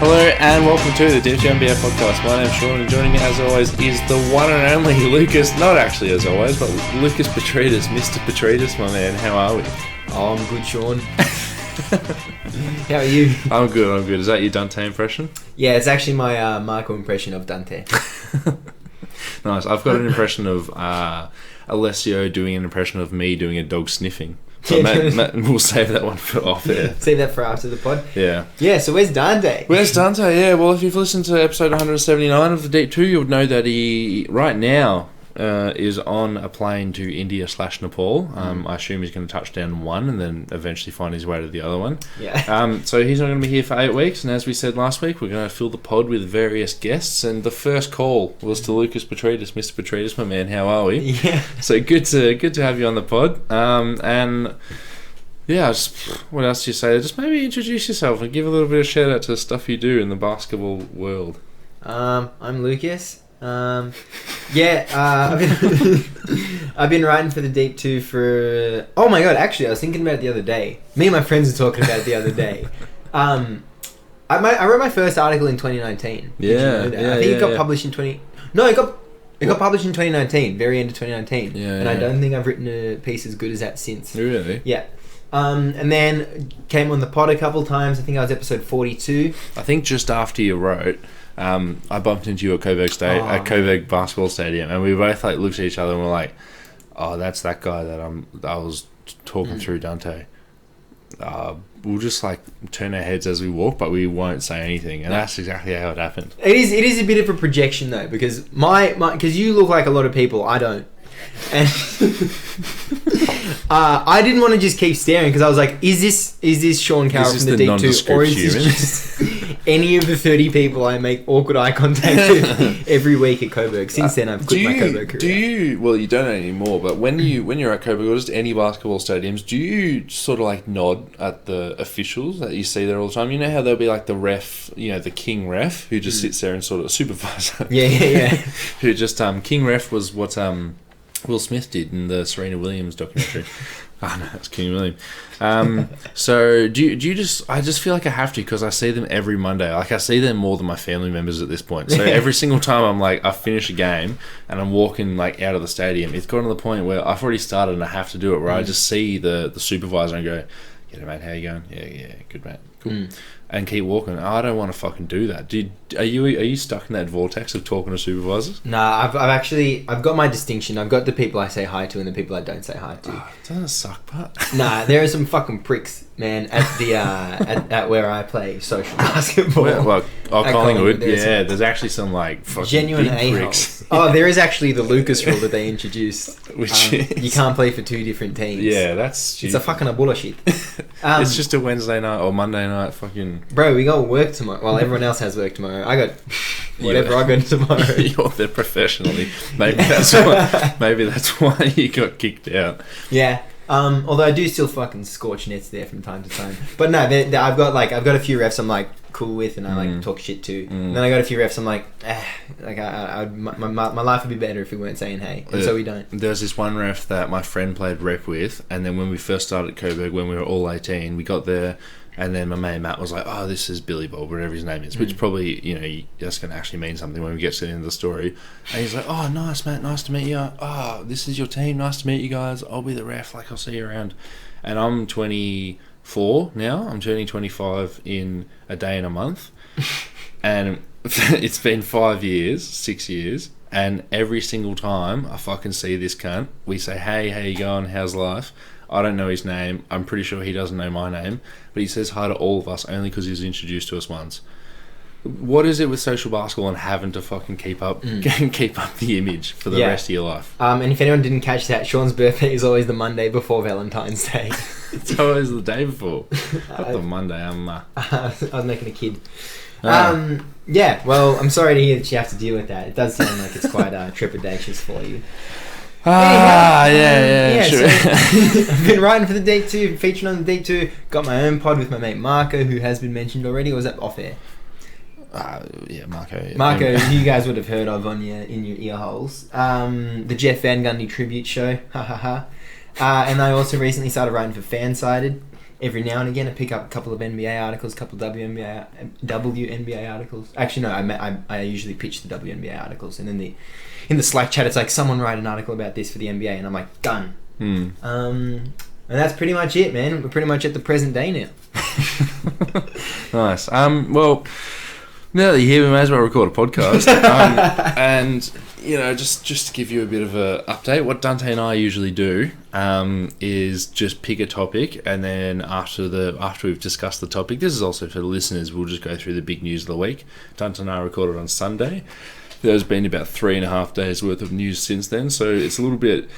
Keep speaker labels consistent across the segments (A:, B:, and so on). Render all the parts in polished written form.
A: Hello and welcome to the JVG NBA podcast. My name's Sean and joining me as always is the one and only Lukas. Not actually as always, but Lukas Petridis. Mr. Petridis, my man. How are we?
B: Oh, I'm good, Sean. How are you?
A: I'm good. Is that your Dante impression?
B: Yeah, it's actually my Marco impression of Dante.
A: Nice. I've got an impression of Alessio doing an impression of me doing a dog sniffing. But Matt, we'll save that one for off air.
B: Save that for after the pod.
A: Yeah.
B: Yeah, so where's Dante?
A: Yeah, well, if you've listened to episode 179 of the Deep 2, you'll know that he, right now, is on a plane to India/Nepal. I assume he's going to touch down one and then eventually find his way to the other one.
B: Yeah.
A: So he's not going to be here for 8 weeks, and as we said last week, we're going to fill the pod with various guests, and the first call was to Lukas Petridis. Mr. Petridis, my man, how are we?
B: Yeah.
A: So good to have you on the pod. And yeah, what else do you say? Just maybe introduce yourself and give a little bit of shout out to the stuff you do in the basketball world.
B: I'm Lukas. I've been writing for the Deep 2 for... Oh my god, actually, I was thinking about it the other day. Me and my friends were talking about it the other day. I wrote my first article in 2019.
A: Yeah.
B: Did you know that? I think it got published in it got published in 2019, very end of 2019.
A: Yeah,
B: and I don't think I've written a piece as good as that since.
A: Really?
B: Yeah. And then came on the pod a couple times. I think I was episode 42.
A: I think just after you wrote... I bumped into you at Coburg Basketball Stadium, and we both looked at each other and were like, "Oh, that's that guy that I was talking through, Dante." We'll just turn our heads as we walk, but we won't say anything, and that's exactly how it happened.
B: It is a bit of a projection though, because because you look like a lot of people, I don't. And I didn't want to just keep staring because I was like, is this Sean Carroll from the Deep 2, or is this just any of the 30 people I make awkward eye contact with every week at Coburg? Since then, I've quit my Coburg career.
A: Well, you don't anymore, but when you're at Coburg or just any basketball stadiums, do you sort of nod at the officials that you see there all the time? You know how there'll be the ref, the king ref, who just sits there and sort of supervisor.
B: Yeah.
A: Who just king ref was what Will Smith did in the Serena Williams documentary. Oh no, that's King William. So do you just... I just feel like I have to, because I see them every Monday. I see them more than my family members at this point. So every single time I finish a game and I'm walking out of the stadium, it's gotten to the point where I've already started and I have to do it, where I just see the supervisor and go, "Yeah, mate, how you going? Yeah, good, mate. Cool." And keep walking. I don't want to fucking do that. Are you stuck in that vortex of talking to supervisors?
B: Nah, I've got my distinction. I've got the people I say hi to and the people I don't say hi to.
A: Doesn't it suck, but
B: Nah, there are some fucking pricks, man, at the at where I play social basketball.
A: Collingwood. There's actually some fucking
B: genuine a-holes. Oh, there is actually the Lukas rule that they introduced.
A: Which
B: you can't play for two different teams.
A: Yeah, that's stupid.
B: It's a fucking bullshit.
A: It's just a Wednesday night or Monday night fucking...
B: Bro, we got work tomorrow. Well, everyone else has work tomorrow. I got whatever I got tomorrow.
A: You're there professionally. Maybe that's why you got kicked out.
B: Yeah. Although I do still fucking scorch nets there from time to time. But no, I've got a few refs I'm cool with and I talk shit to. And then I got a few refs I'm my life would be better if we weren't saying hey. And so we don't.
A: There's this one ref that my friend played rep with, and then when we first started at Coburg, when we were all 18, we got there. And then my mate Matt was like, "Oh, this is Billy Bob, whatever his name is," which probably, that's going to actually mean something when we get to the end of the story. And he's like, "Oh, nice, Matt, nice to meet you. Oh, this is your team, nice to meet you guys. I'll be the ref, I'll see you around." And I'm 24 now. I'm turning 25 in a day and a month. And it's been 6 years. And every single time I fucking see this cunt, we say, "Hey, how you going? How's life?" I don't know his name. I'm pretty sure he doesn't know my name. But he says hi to all of us only because he was introduced to us once. What is it with social basketball and having to fucking keep up the image for the rest of your life?
B: And if anyone didn't catch that, Sean's birthday is always the Monday before Valentine's Day.
A: It's always the day before. Not the Monday.
B: I was making a kid. Yeah, well, I'm sorry to hear that you have to deal with that. It does sound like it's quite trepidatious for you.
A: Sure.
B: So, I've been writing for the Deep 2, featuring on the Deep 2. Got my own pod with my mate Marco, who has been mentioned already, or was that off air?
A: Marco.
B: Marco, who you guys would have heard of in your ear holes. The Jeff Van Gundy Tribute Show, and I also recently started writing for FanSided. every now and again I pick up a couple of NBA articles, a couple of WNBA articles. Actually, no, I usually pitch the WNBA articles, and then in the Slack chat, it's like, someone write an article about this for the NBA, and I'm like, done. And that's pretty much it, man. We're pretty much at the present day now.
A: Nice. Well, now that you're here, we may as well record a podcast. And, you know, just to give you a bit of a update, what Dante and I usually do is just pick a topic, and then after we've discussed the topic, this is also for the listeners, we'll just go through the big news of the week. Dante and I recorded on Sunday. There's been about 3.5 days worth of news since then, so it's a little bit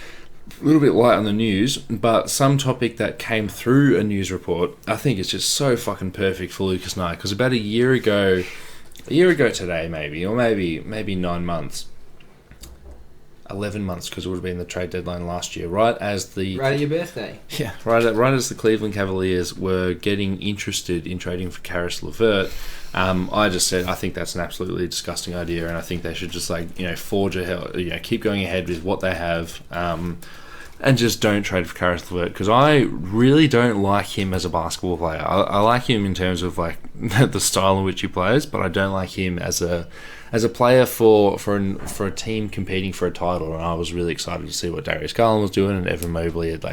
A: light on the news, but some topic that came through a news report, I think it's just so fucking perfect for Lukas and I, because about a year ago today, maybe 9 months, 11 months, because it would have been the trade deadline last year, right at your birthday. Yeah, right as the Cleveland Cavaliers were getting interested in trading for Caris LeVert. I just said I think that's an absolutely disgusting idea, and I think they should just keep going ahead with what they have, and just don't trade for Caris LeVert, because I really don't like him as a basketball player. I like him in terms of like the style in which he plays, but I don't like him as a player for a team competing for a title. And I was really excited to see what Darius Garland was doing, and Evan Mobley had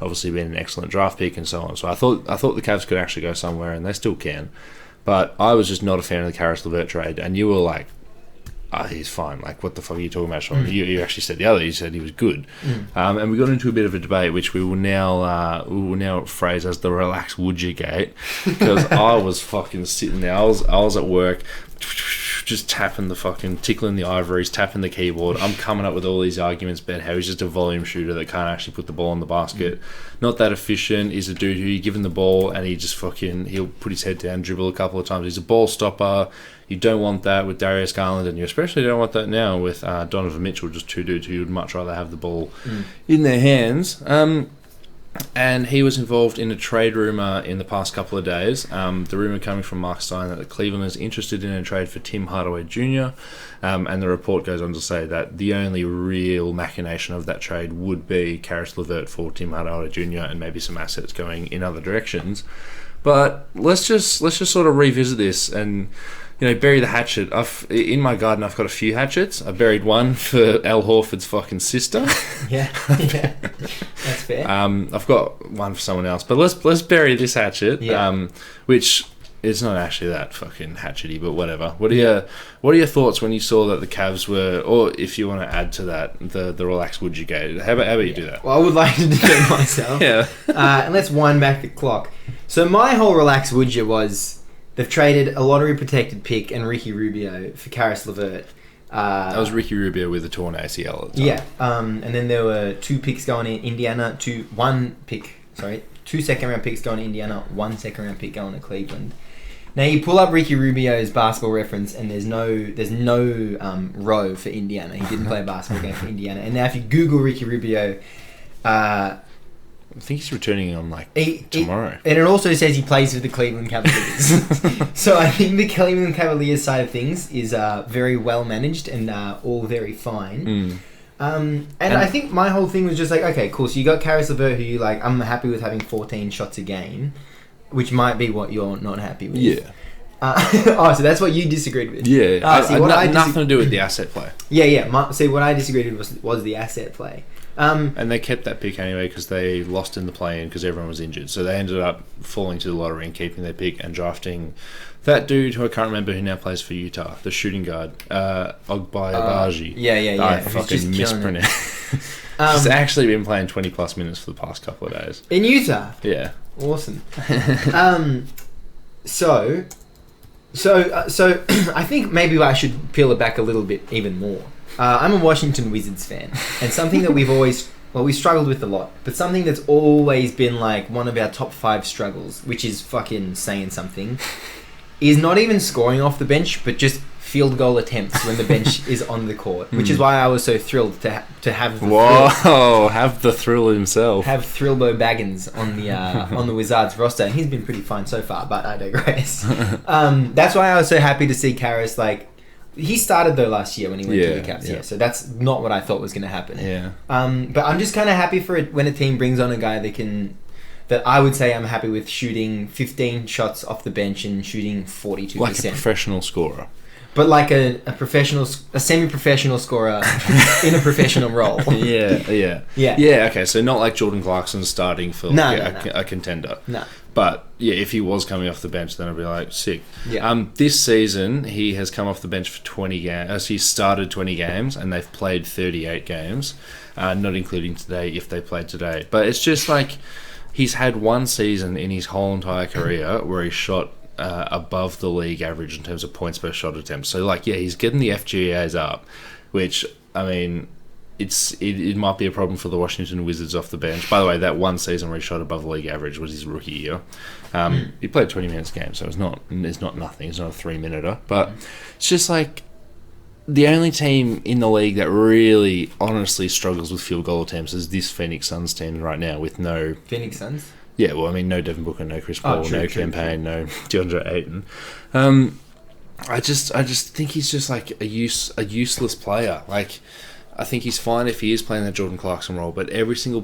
A: obviously been an excellent draft pick and so on. So I thought the Cavs could actually go somewhere, and they still can. But I was just not a fan of the Caris LeVert trade, and you were like, he's fine. Like, what the fuck are you talking about, Sean? You actually said the other. You said he was good. And we got into a bit of a debate, which we will now phrase as the relax would you gate, because I was fucking sitting there. I was at work, just tickling the ivories, tapping the keyboard. I'm coming up with all these arguments about how he's just a volume shooter that can't actually put the ball in the basket. Not that efficient. He's a dude who you give him the ball and he'll put his head down, dribble a couple of times. He's a ball stopper. You don't want that with Darius Garland, and you especially don't want that now with Donovan Mitchell, just two dudes who you'd much rather have the ball in their hands. And he was involved in a trade rumour in the past couple of days. The rumour coming from Mark Stein that Cleveland is interested in a trade for Tim Hardaway Jr. And the report goes on to say that the only real machination of that trade would be Caris LeVert for Tim Hardaway Jr. and maybe some assets going in other directions. But let's just sort of revisit this and, you know, bury the hatchet. In my garden, I've got a few hatchets. I buried one for Al Horford's fucking sister.
B: Yeah, that's fair.
A: I've got one for someone else, but let's bury this hatchet. Yeah. Which is not actually that fucking hatchety, but whatever. What are your thoughts when you saw that the Cavs were, or if you want to add to that, the relax would you go? How about you do that?
B: Well, I would like to do it myself. Yeah. And let's wind back the clock. So my whole relax would you was, they've traded a lottery-protected pick and Ricky Rubio for Caris LeVert.
A: That was Ricky Rubio with a torn ACL at the time.
B: Yeah, and then there were 2 picks going in Indiana, 2 second-round picks going to Indiana, 1 second-round pick going to Cleveland. Now you pull up Ricky Rubio's Basketball Reference, and there's no row for Indiana. He didn't play a basketball game for Indiana. And now if you Google Ricky Rubio,
A: I think he's returning on tomorrow.
B: And it also says he plays with the Cleveland Cavaliers. So I think the Cleveland Cavaliers side of things is very well managed and all very fine. And I think my whole thing was just like, okay, cool. So you got Caris LeVert, who you like. I'm happy with having 14 shots a game, which might be what you're not happy with.
A: Yeah.
B: So that's what you disagreed with.
A: Yeah. Nothing to do with the asset play.
B: Yeah. What I disagreed with was the asset play.
A: And they kept that pick anyway because they lost in the play-in because everyone was injured. So they ended up falling to the lottery and keeping their pick and drafting that dude who I can't remember who now plays for Utah, the shooting guard, Ogbayabaji.
B: Yeah.
A: I fucking mispronounced. He's actually been playing 20-plus minutes for the past couple of days.
B: In Utah?
A: Yeah.
B: Awesome. So I think maybe I should peel it back a little bit even more. I'm a Washington Wizards fan, and something that we struggled with a lot, but something that's always been like one of our top 5 struggles, which is fucking saying something, is not even scoring off the bench, but just field goal attempts when the bench is on the court, which is why I was so thrilled to have the
A: have the thrill himself.
B: Have Thrillbo Baggins on the Wizards roster, and he's been pretty fine so far, but I digress. That's why I was so happy to see Caris, he started though last year when he went to the Cavs. Yeah, so that's not what I thought was going to happen.
A: Yeah.
B: But I'm just kind of happy for it when a team brings on a guy that can that I would say I'm happy with shooting 15 shots off the bench and shooting 42%.
A: Like a professional scorer.
B: But like a semi-professional scorer in a professional role.
A: Yeah. Okay, so not like Jordan Clarkson starting for a contender.
B: No.
A: But yeah, if he was coming off the bench, then I'd be like, sick.
B: Yeah.
A: This season, he has come off the bench for 20 games. He started 20 games, and they've played 38 games, not including today, if they played today. But it's just like he's had one season in his whole entire career where he shot above the league average in terms of points per shot attempt. So, like, yeah, he's getting the FGAs up, which, I mean, it might be a problem for the Washington Wizards off the bench. By the way, that one season where he shot above the league average was his rookie year. He played 20 minutes a game, so it's not nothing. It's not a 3-minuter. But it's just like the only team in the league that really honestly struggles with field goal attempts is this Phoenix Suns team right now with no...
B: Phoenix Suns?
A: Yeah, well, I mean, no Devin Booker, no Chris Paul, no Campaign, no DeAndre Ayton. I just think he's just like a useless player. Like, I think he's fine if he is playing that Jordan Clarkson role, but every single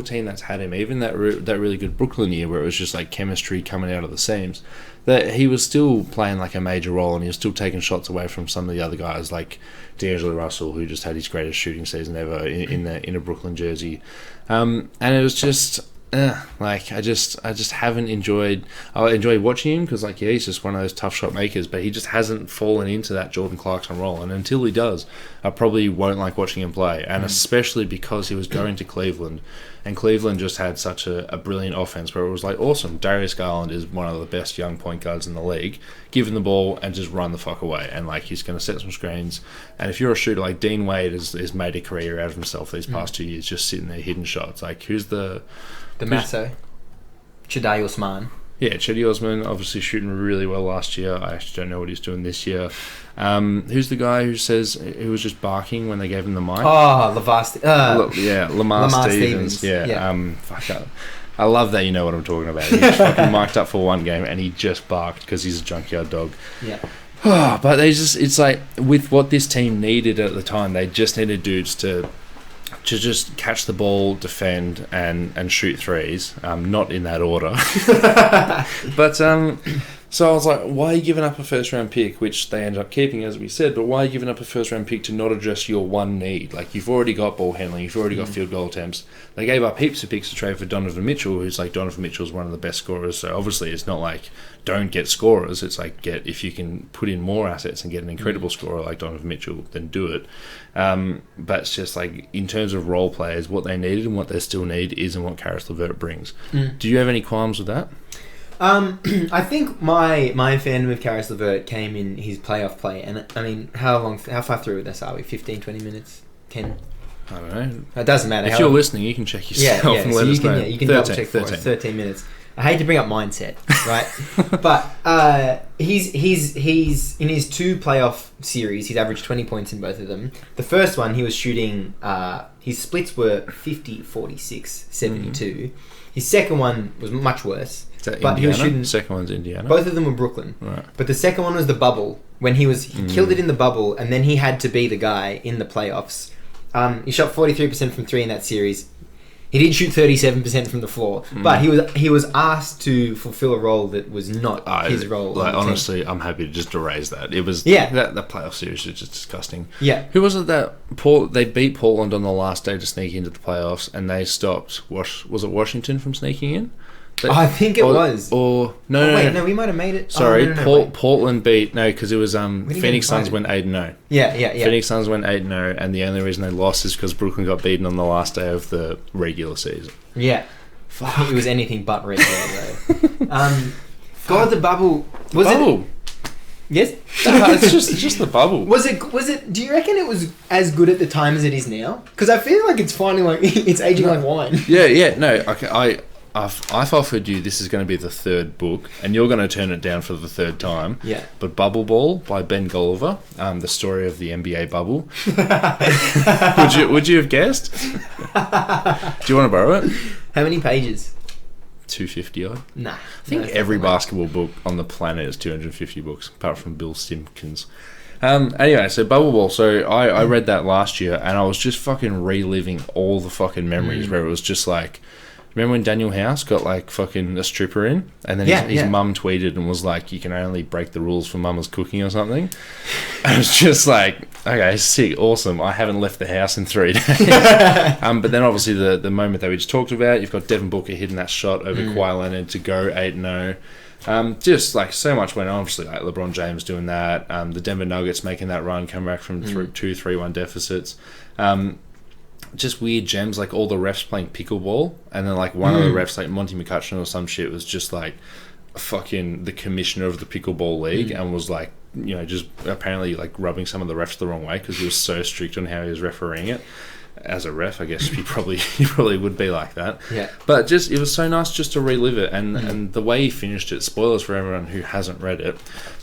A: team that's had him, even that really good Brooklyn year where it was just like chemistry coming out of the seams, that he was still playing like a major role and he was still taking shots away from some of the other guys like D'Angelo Russell, who just had his greatest shooting season ever in a Brooklyn jersey, and it was just. Like I just haven't enjoyed. I enjoy watching him because, like, yeah, he's just one of those tough shot makers, but he just hasn't fallen into that Jordan Clarkson role. And until he does, I probably won't like watching him play. And especially because he was going to Cleveland, and Cleveland just had such a brilliant offense where it was like, awesome, Darius Garland is one of the best young point guards in the league. Give him the ball and just run the fuck away. And like he's going to set some screens. And if you're a shooter like Dean Wade has made a career out of himself these past 2 years, just sitting there hitting shots. Like who's the
B: Masso. Chedai Osman.
A: Yeah, Chedai Osman obviously shooting really well last year. I actually don't know what he's doing this year. Who's the guy who was just barking when they gave him the mic?
B: Oh,
A: Lamar Stevens. Yeah. I love that you know what I'm talking about. He's fucking mic'd up for one game and he just barked because he's a junkyard dog.
B: Yeah.
A: But it's like with what this team needed at the time, they just needed dudes to just catch the ball, defend, and shoot threes. Not in that order. But so I was like, why are you giving up a first-round pick, which they ended up keeping, as we said, but why are you giving up a first-round pick to not address your one need? Like, you've already got ball handling, you've already got field goal attempts. They gave up heaps of picks to trade for Donovan Mitchell, who's like, Donovan Mitchell's one of the best scorers, so obviously it's not like, don't get scorers, it's like, if you can put in more assets and get an incredible scorer like Donovan Mitchell, then do it. But it's just like, in terms of role players, what they needed and what they still need isn't what Caris LeVert brings. Do you have any qualms with that?
B: I think my fandom of Caris LeVert came in his playoff play, and I mean, how far through with this are we? 15, 20 minutes? 10?
A: I don't know.
B: It doesn't matter.
A: If you're listening, you can check yourself and let us know.
B: Yeah, you can double check for us. 13 minutes. I hate to bring up mindset, right? But he's in his 2 playoff series, he's averaged 20 points in both of them. The first one, he was shooting, his splits were 50, 46, 72. His second one was much worse.
A: Is that
B: but
A: Indiana?
B: He was shooting,
A: second one's Indiana.
B: Both of them were Brooklyn.
A: Right.
B: But the second one was the bubble, when he killed it in the bubble, and then he had to be the guy in the playoffs. He shot 43% from 3 in that series. He did shoot 37% from the floor, but he was asked to fulfill a role that was not his role.
A: Like, honestly, I'm happy to just erase that. It was that playoff series was just disgusting.
B: Yeah.
A: Who was it that they beat Portland on the last day to sneak into the playoffs, and they stopped was it Washington from sneaking in?
B: I think it was.
A: Or no,
B: we might have made it.
A: Sorry, Portland beat because it was Phoenix Suns went 8-0.
B: Yeah.
A: Phoenix Suns went 8-0, and the only reason they lost is because Brooklyn got beaten on the last day of the regular season.
B: Yeah, fuck. It was anything but regular though. God, the bubble was
A: bubble.
B: It? Yes,
A: it's just the bubble.
B: Was it? Do you reckon it was as good at the time as it is now? Because I feel like it's finding it's aging like wine.
A: Yeah. No, okay, I've offered you this is going to be the 3rd book, and you're going to turn it down for the 3rd time.
B: Yeah.
A: But Bubble Ball by Ben Golliver, the story of the NBA bubble. Would you have guessed? Do you want to borrow it?
B: How many pages?
A: 250 odd.
B: Nah.
A: I think every basketball book on the planet is 250 books, apart from Bill Simpkins. Anyway, so Bubble Ball. So I read that last year, and I was just fucking reliving all the fucking memories where it was just like, Remember when Daniel House got like fucking a stripper in, and then his mum tweeted and was like, "You can only break the rules for mama's cooking or something." I was just like, "Okay, sick, awesome." I haven't left the house in 3 days. But then obviously the moment that we just talked about, you've got Devin Booker hitting that shot over Kawhi Leonard to go 8-0. Just like so much went on. Obviously, like LeBron James doing that. The Denver Nuggets making that run, come back from 2-3-1 deficits. Just weird gems, like all the refs playing pickleball, and then like one of the refs, like Monty McCutcheon or some shit, was just like fucking the commissioner of the pickleball league, and was like, you know, just apparently like rubbing some of the refs the wrong way because he was so strict on how he was refereeing it. As a ref, I guess he probably would be like that. Yeah. But just it was so nice just to relive it, and the way he finished it. Spoilers for everyone who hasn't read it,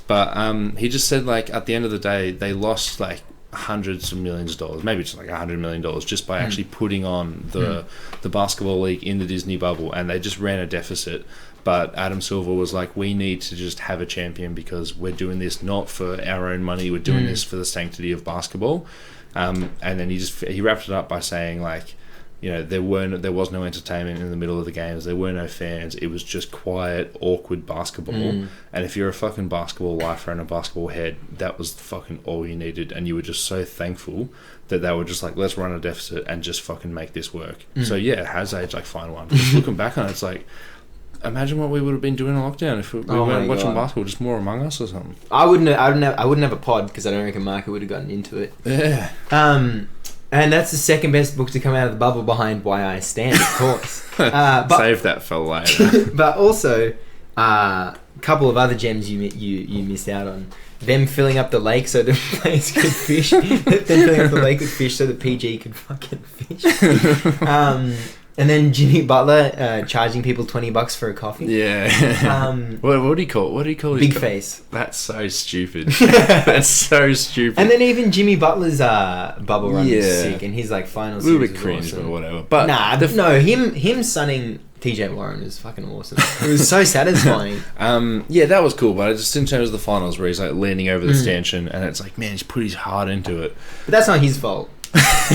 A: but he just said like at the end of the day they lost like hundreds of millions of dollars, maybe just like $100 million, just by actually putting on the basketball league in the Disney bubble, and they just ran a deficit. But Adam Silver was like, we need to just have a champion because we're doing this not for our own money, we're doing this for the sanctity of basketball. And then he wrapped it up by saying like, you know, there was no entertainment in the middle of the games, there were no fans, it was just quiet, awkward basketball. And if you're a fucking basketball lifer and a basketball head, that was fucking all you needed, and you were just so thankful that they were just like, let's run a deficit and just fucking make this work. So yeah, it has aged like fine wine. Just looking back on it, it's like, imagine what we would have been doing in lockdown if we weren't watching basketball, just more Among Us or something.
B: I wouldn't have a pod because I don't reckon Marco would have gotten into it.
A: Yeah.
B: And that's the second best book to come out of the bubble behind Why I Stand, of course.
A: Save that for later.
B: But also, a couple of other gems you missed out on. Them filling up the lake so the players could fish. Them filling up the lake with fish so the PG could fucking fish. And then Jimmy Butler charging people $20 for a coffee.
A: Yeah. What do you call
B: Big face.
A: That's so stupid. That's so stupid.
B: And then even Jimmy Butler's bubble run was sick, and his like final series
A: a little bit cringe, awesome. But whatever.
B: But him sunning TJ Warren was fucking awesome. It was so satisfying.
A: Yeah, that was cool. But just in terms of the finals, where he's like leaning over the stanchion, and it's like, man, he's put his heart into it.
B: But that's not his fault.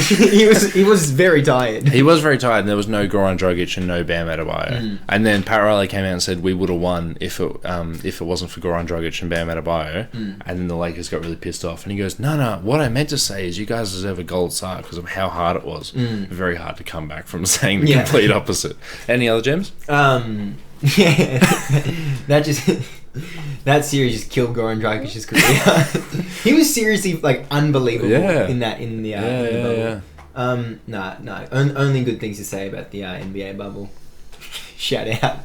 B: he was very tired.
A: He was very tired, and there was no Goran Dragic and no Bam Adebayo. And then Pat Riley came out and said we would have won if it wasn't for Goran Dragic and Bam Adebayo. And then the Lakers got really pissed off, and he goes, no, what I meant to say is you guys deserve a gold star because of how hard it was. Very hard to come back from saying the complete opposite. Any other gems?
B: Yeah, that series just killed Goran Dragic's career. He was seriously like unbelievable in the bubble. Only good things to say about the NBA bubble. Shout out.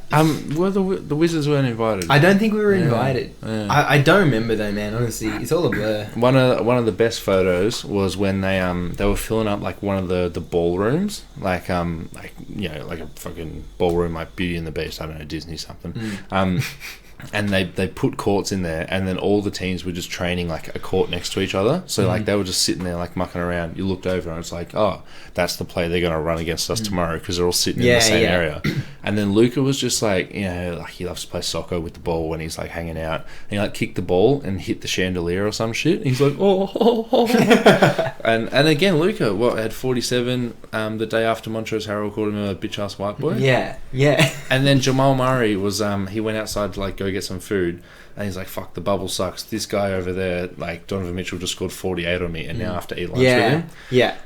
A: Well, the Wizards weren't invited.
B: I don't think we were invited. Yeah. I don't remember though, man. Honestly, it's all a blur.
A: One of the best photos was when they were filling up like one of the ballrooms, like you know, like a fucking ballroom like Beauty and the Beast. I don't know, Disney something. And they put courts in there, and then all the teams were just training like a court next to each other. So like they were just sitting there like mucking around. You looked over and it's like, oh, that's the play they're going to run against us tomorrow because they're all sitting in the same area. And then Luka was just like, you know, like he loves to play soccer with the ball when he's like hanging out. And he like kicked the ball and hit the chandelier or some shit. And he's like, oh. and again, Luka, had 47 the day after Montrezl Harrell called him a bitch ass white boy.
B: Yeah.
A: And then Jamal Murray was he went outside to like go get some food, and he's like, fuck, the bubble sucks. This guy over there, like Donovan Mitchell, just scored 48 on me, and now I have to eat lunch with him. Yeah.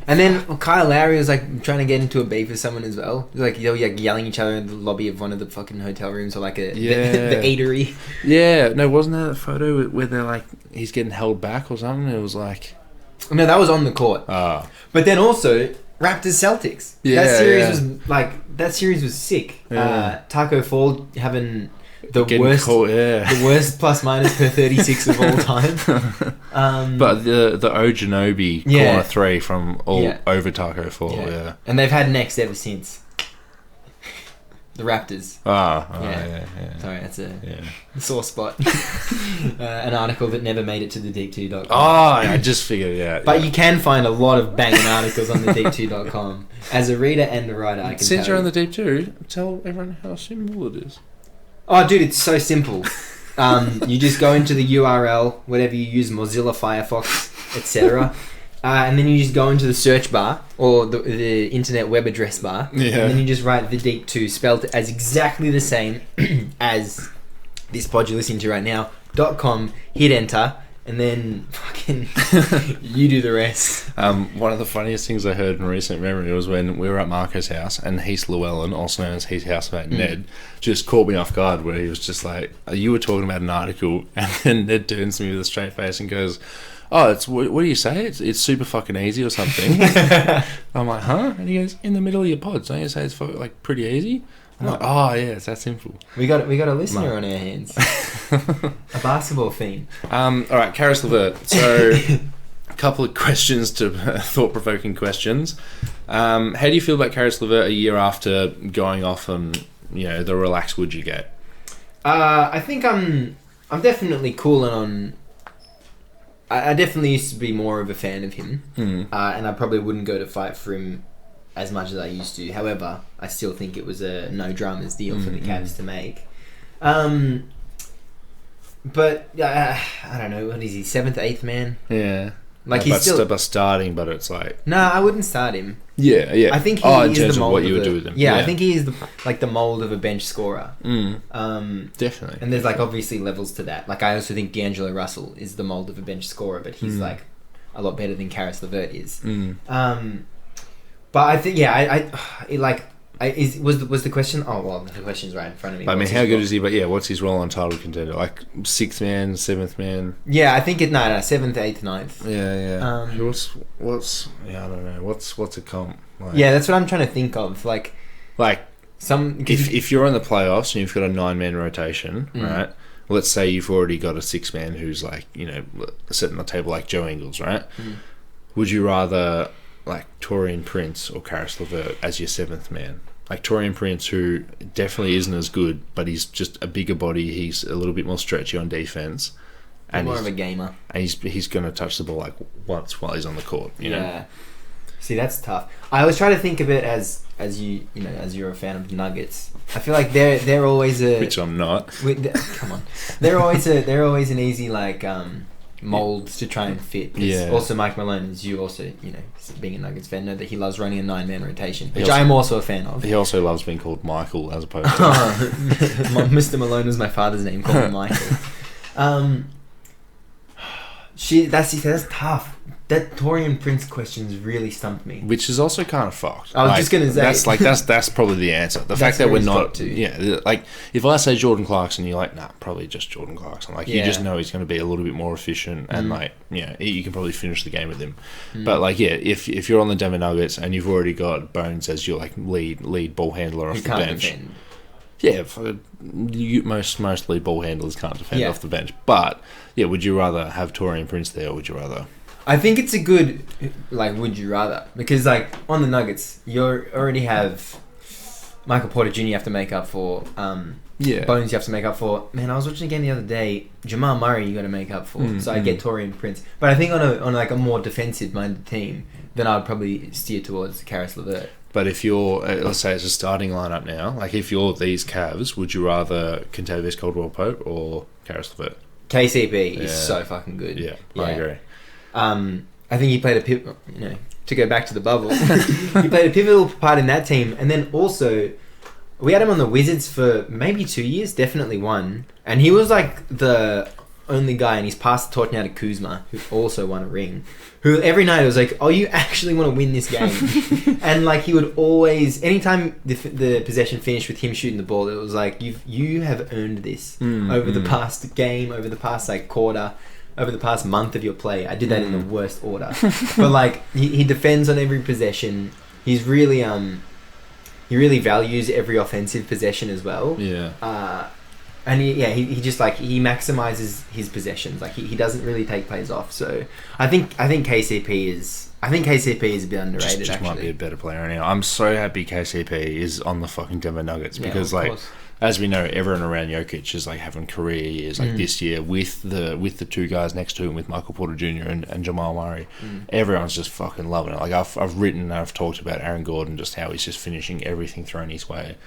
B: And then Kyle Lowry was like trying to get into a beef with someone as well. Like they were like yelling at each other in the lobby of one of the fucking hotel rooms or like the eatery. Yeah,
A: no, wasn't there a photo where they're like he's getting held back or something? It was like,
B: no, that was on the court. But then also Raptors Celtics. Yeah, that series was sick. Yeah. Taco Fall having the worst plus minus per 36 of all time.
A: But the Ojanobi corner three from over Taco Fall. Yeah.
B: And they've had next ever since. The Raptors.
A: Yeah.
B: Sorry, that's a sore spot. An article that never made it to the deep2.com.
A: I just figured it out.
B: But you can find a lot of banging articles on the deep2.com. As a reader and a writer, I can
A: Since you're on the Deep2, tell everyone how simple it is.
B: Oh, dude, it's so simple. You just go into the URL, whatever you use, Mozilla, Firefox, etc. And then you just go into the search bar or the internet web address bar, and then you just write the Deep 2 spelled as exactly the same as this pod you're listening to right now, .com, hit enter, and then fucking you do the rest.
A: One of the funniest things I heard in recent memory was when we were at Marco's house and Heath Llewellyn, also known as Heath's housemate Ned, just caught me off guard where he was just like, you were talking about an article, and then Ned turns to me with a straight face and goes, oh, it's what do you say? It's super fucking easy or something. I'm like, huh? And he goes, in the middle of your pods, don't you say it's like pretty easy? I'm like, oh yeah, it's that simple.
B: We got a listener on our hands. A basketball fiend.
A: All right, Caris LeVert. So, a couple of questions to thought-provoking questions. How do you feel about Caris LeVert a year after going off on the relaxed would you get?
B: I think I'm definitely cooling on. I definitely used to be more of a fan of him, and I probably wouldn't go to fight for him as much as I used to. However, I still think it was a no dramas deal for the Cavs to make. But I don't know, what is he, 7th, 8th man?
A: Yeah.
B: Like he's still
A: starting, but it's like
B: no, I wouldn't start him.
A: Yeah.
B: I think he is
A: in terms
B: the mold
A: of what you would do with him.
B: Yeah, I think he is the mold of a bench scorer.
A: Definitely.
B: And there's like obviously levels to that. Like I also think D'Angelo Russell is the mold of a bench scorer, but he's like a lot better than Caris LeVert is. But I think was the question? Oh well, the question's right in front of me.
A: I mean, how good is he? But yeah, what's his role on title contender? Like 6th man, 7th man?
B: Yeah, I think 7th, 8th, 9th.
A: Yeah. What's I don't know. What's a comp? Like,
B: yeah, that's what I'm trying to think of. Like some
A: if you're in the playoffs and you've got a 9-man rotation, right? Let's say you've already got a 6-man who's like sitting on the table like Joe Ingles, right? Would you rather like Taurean Prince or Caris LeVert as your 7th man? Like Taurean Prince, who definitely isn't as good, but he's just a bigger body. He's a little bit more stretchy on defense, and
B: more of a gamer.
A: And he's going to touch the ball like once while he's on the court. You know?
B: See, that's tough. I always try to think of it as you're a fan of the Nuggets. I feel like they're always
A: which I'm not.
B: Come on, they're always an easy mold to try and fit. Yeah. Also, Mike Malone, as you also, being a Nuggets fan, know that he loves running a 9-man rotation, which I am also a fan of.
A: He also loves being called Michael as opposed to...
B: Mr. Malone was my father's name, called him Michael. That's tough. That Taurean Prince questions really stumped me.
A: Which is also kind of fucked.
B: I was just gonna say
A: that's probably the answer. The fact that we're not, like if I say Jordan Clarkson, you're like, nah, probably just Jordan Clarkson. Like you just know he's going to be a little bit more efficient, and you can probably finish the game with him. But if you're on the Denver Nuggets and you've already got Bones as your like lead ball handler off the bench. Defend. Yeah, most lead ball handlers can't defend off the bench. But would you rather have Taurean Prince there, or would you rather?
B: I think it's a good, would you rather? Because, on the Nuggets, you already have Michael Porter Jr. you have to make up for. Bones you have to make up for. Man, I was watching again the other day. Jamal Murray you got to make up for. So I get Taurean Prince. But I think on a more defensive-minded team, then I would probably steer towards Caris LeVert.
A: But if you're, let's say it's a starting lineup now, like if you're these Cavs, would you rather Kentavious Caldwell-Pope or Caris LeVert?
B: KCP is so fucking good.
A: Yeah, I agree.
B: I think he played to go back to the bubble, he played a pivotal part in that team. And then also, we had him on the Wizards for maybe 2 years, definitely one. And he was like the only guy, and he's passed the torch now to Kuzma, who also won a ring. Who every night was like, oh, you actually want to win this game. And he would always, anytime the possession finished with him shooting the ball, it was like, you have earned this over the past game, over the past quarter, over the past month of your play. I did that in the worst order. But he defends on every possession. He's really he really values every offensive possession as well.
A: Yeah.
B: And he just he maximizes his possessions. He doesn't really take plays off. So I think KCP is a bit underrated.
A: Just
B: actually
A: might be a better player anyhow. I'm so happy KCP is on the fucking Denver Nuggets because as we know, everyone around Jokic is having career years this year with the two guys next to him, with Michael Porter Jr. and Jamal Murray. Everyone's just fucking loving it. I've written and I've talked about Aaron Gordon, just how he's just finishing everything thrown his way,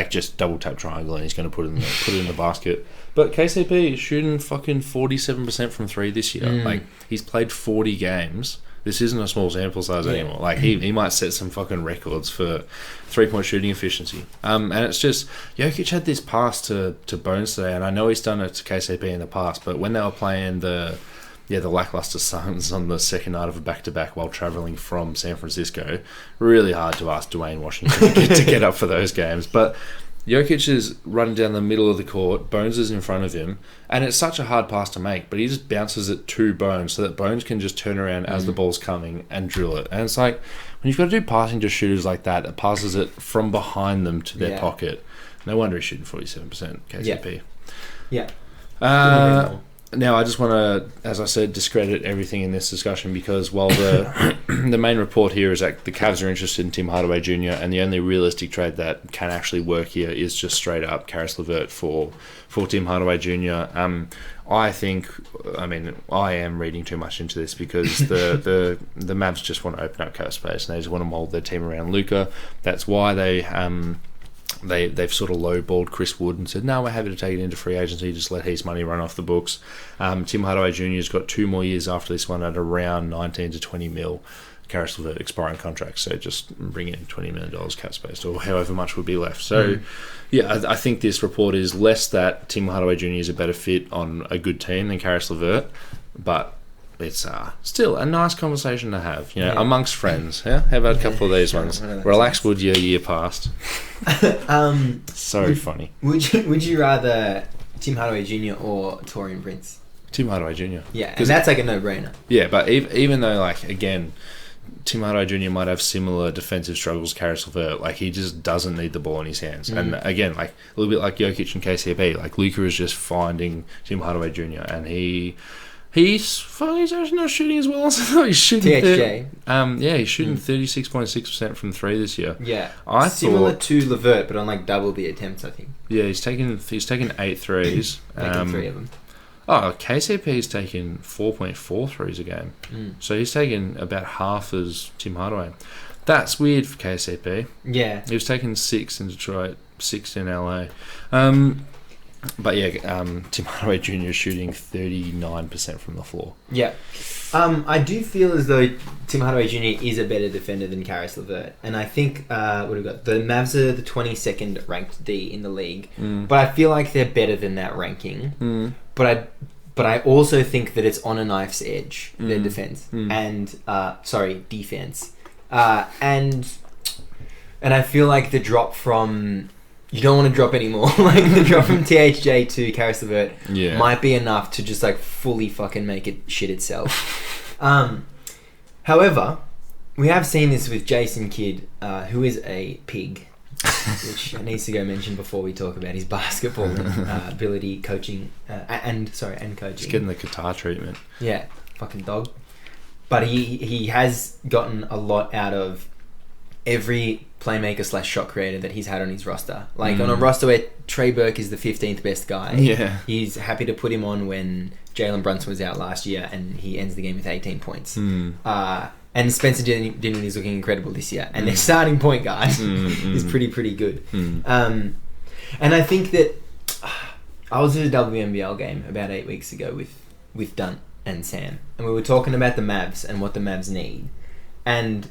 A: just double tap triangle, and he's going to put it in the basket. But KCP is shooting fucking 47% from 3 this year. He's played 40 games this isn't a small sample size anymore. Like he might set some fucking records for 3-point shooting efficiency. And it's just Jokic had this pass to Bones today, and I know he's done it to KCP in the past, but when they were playing the lackluster Suns on the second night of a back-to-back while travelling from San Francisco, really hard to ask Dwayne Washington to get up for those games. But Jokic is running down the middle of the court, Bones is in front of him, and it's such a hard pass to make, but he just bounces it to Bones so that Bones can just turn around as the ball's coming and drill it. And it's like, when you've got to do passing to shooters like that, it passes it from behind them to their pocket. No wonder he's shooting 47% KCP.
B: Yeah.
A: Now, I just want to, as I said, discredit everything in this discussion, because while the the main report here is that the Cavs are interested in Tim Hardaway Jr. and the only realistic trade that can actually work here is just straight up Caris LeVert for Tim Hardaway Jr. I am reading too much into this, because the Mavs just want to open up cap space and they just want to mould their team around Luka. That's why they've sort of lowballed Chris Wood and said, no, we're happy to take it into free agency, just let his money run off the books. Tim Hardaway Jr. has got 2 more years after this one at around 19 to 20 mil. Caris LeVert expiring contract, so just bring in $20 million cap space, or however much would be left. So, I think this report is less that Tim Hardaway Jr. is a better fit on a good team than Caris LeVert, but it's still a nice conversation to have, amongst friends. Yeah, how about a couple of these ones? Relax, would your year passed? Funny.
B: Would you rather Tim Hardaway Jr. or Taurean Prince?
A: Tim Hardaway Jr.
B: Yeah, and that's like a no-brainer.
A: Yeah, but even though, like, again, Tim Hardaway Jr. might have similar defensive struggles to Caris LeVert, like, he just doesn't need the ball in his hands. And again, like, a little bit like Jokic and KCP, like, Luka is just finding Tim Hardaway Jr. and he's actually not shooting as well as I thought. He's shooting
B: THJ.
A: He's shooting 36.6% from 3 this year.
B: Yeah, similar to LeVert, but on like double the attempts, I think.
A: Yeah, he's taken 8 threes.
B: Taking 3 of them.
A: Oh, KCP's taken 4.4 threes a game. So he's taken about half as Tim Hardaway. That's weird for KCP.
B: Yeah.
A: He was taking 6 in Detroit, 6 in LA. But yeah, Tim Hardaway Jr. is shooting 39% from the floor.
B: Yeah. I do feel as though Tim Hardaway Jr. is a better defender than Caris LeVert. And I think, what have we got? The Mavs are the 22nd ranked D in the league. But I feel like they're better than that ranking. But I also think that it's on a knife's edge, their defense. And, defense. And I feel like the drop from... You don't want to drop anymore. Like, the drop from THJ to Caris LeVert might be enough to just, like, fully fucking make it shit itself. However, we have seen this with Jason Kidd, who is a pig, which needs to go mention before we talk about his basketball ability, coaching, and coaching.
A: He's getting the Qatar treatment.
B: Yeah, fucking dog. But he has gotten a lot out of every playmaker / shot creator that he's had on his roster. Like, on a roster where Trey Burke is the 15th best guy, he's happy to put him on when Jalen Brunson was out last year and he ends the game with 18 points. And Spencer Dinwiddie is looking incredible this year. And their starting point guard is pretty good. And I think that I was at a WNBL game about 8 weeks ago with Dunt and Sam. And we were talking about the Mavs and what the Mavs need. And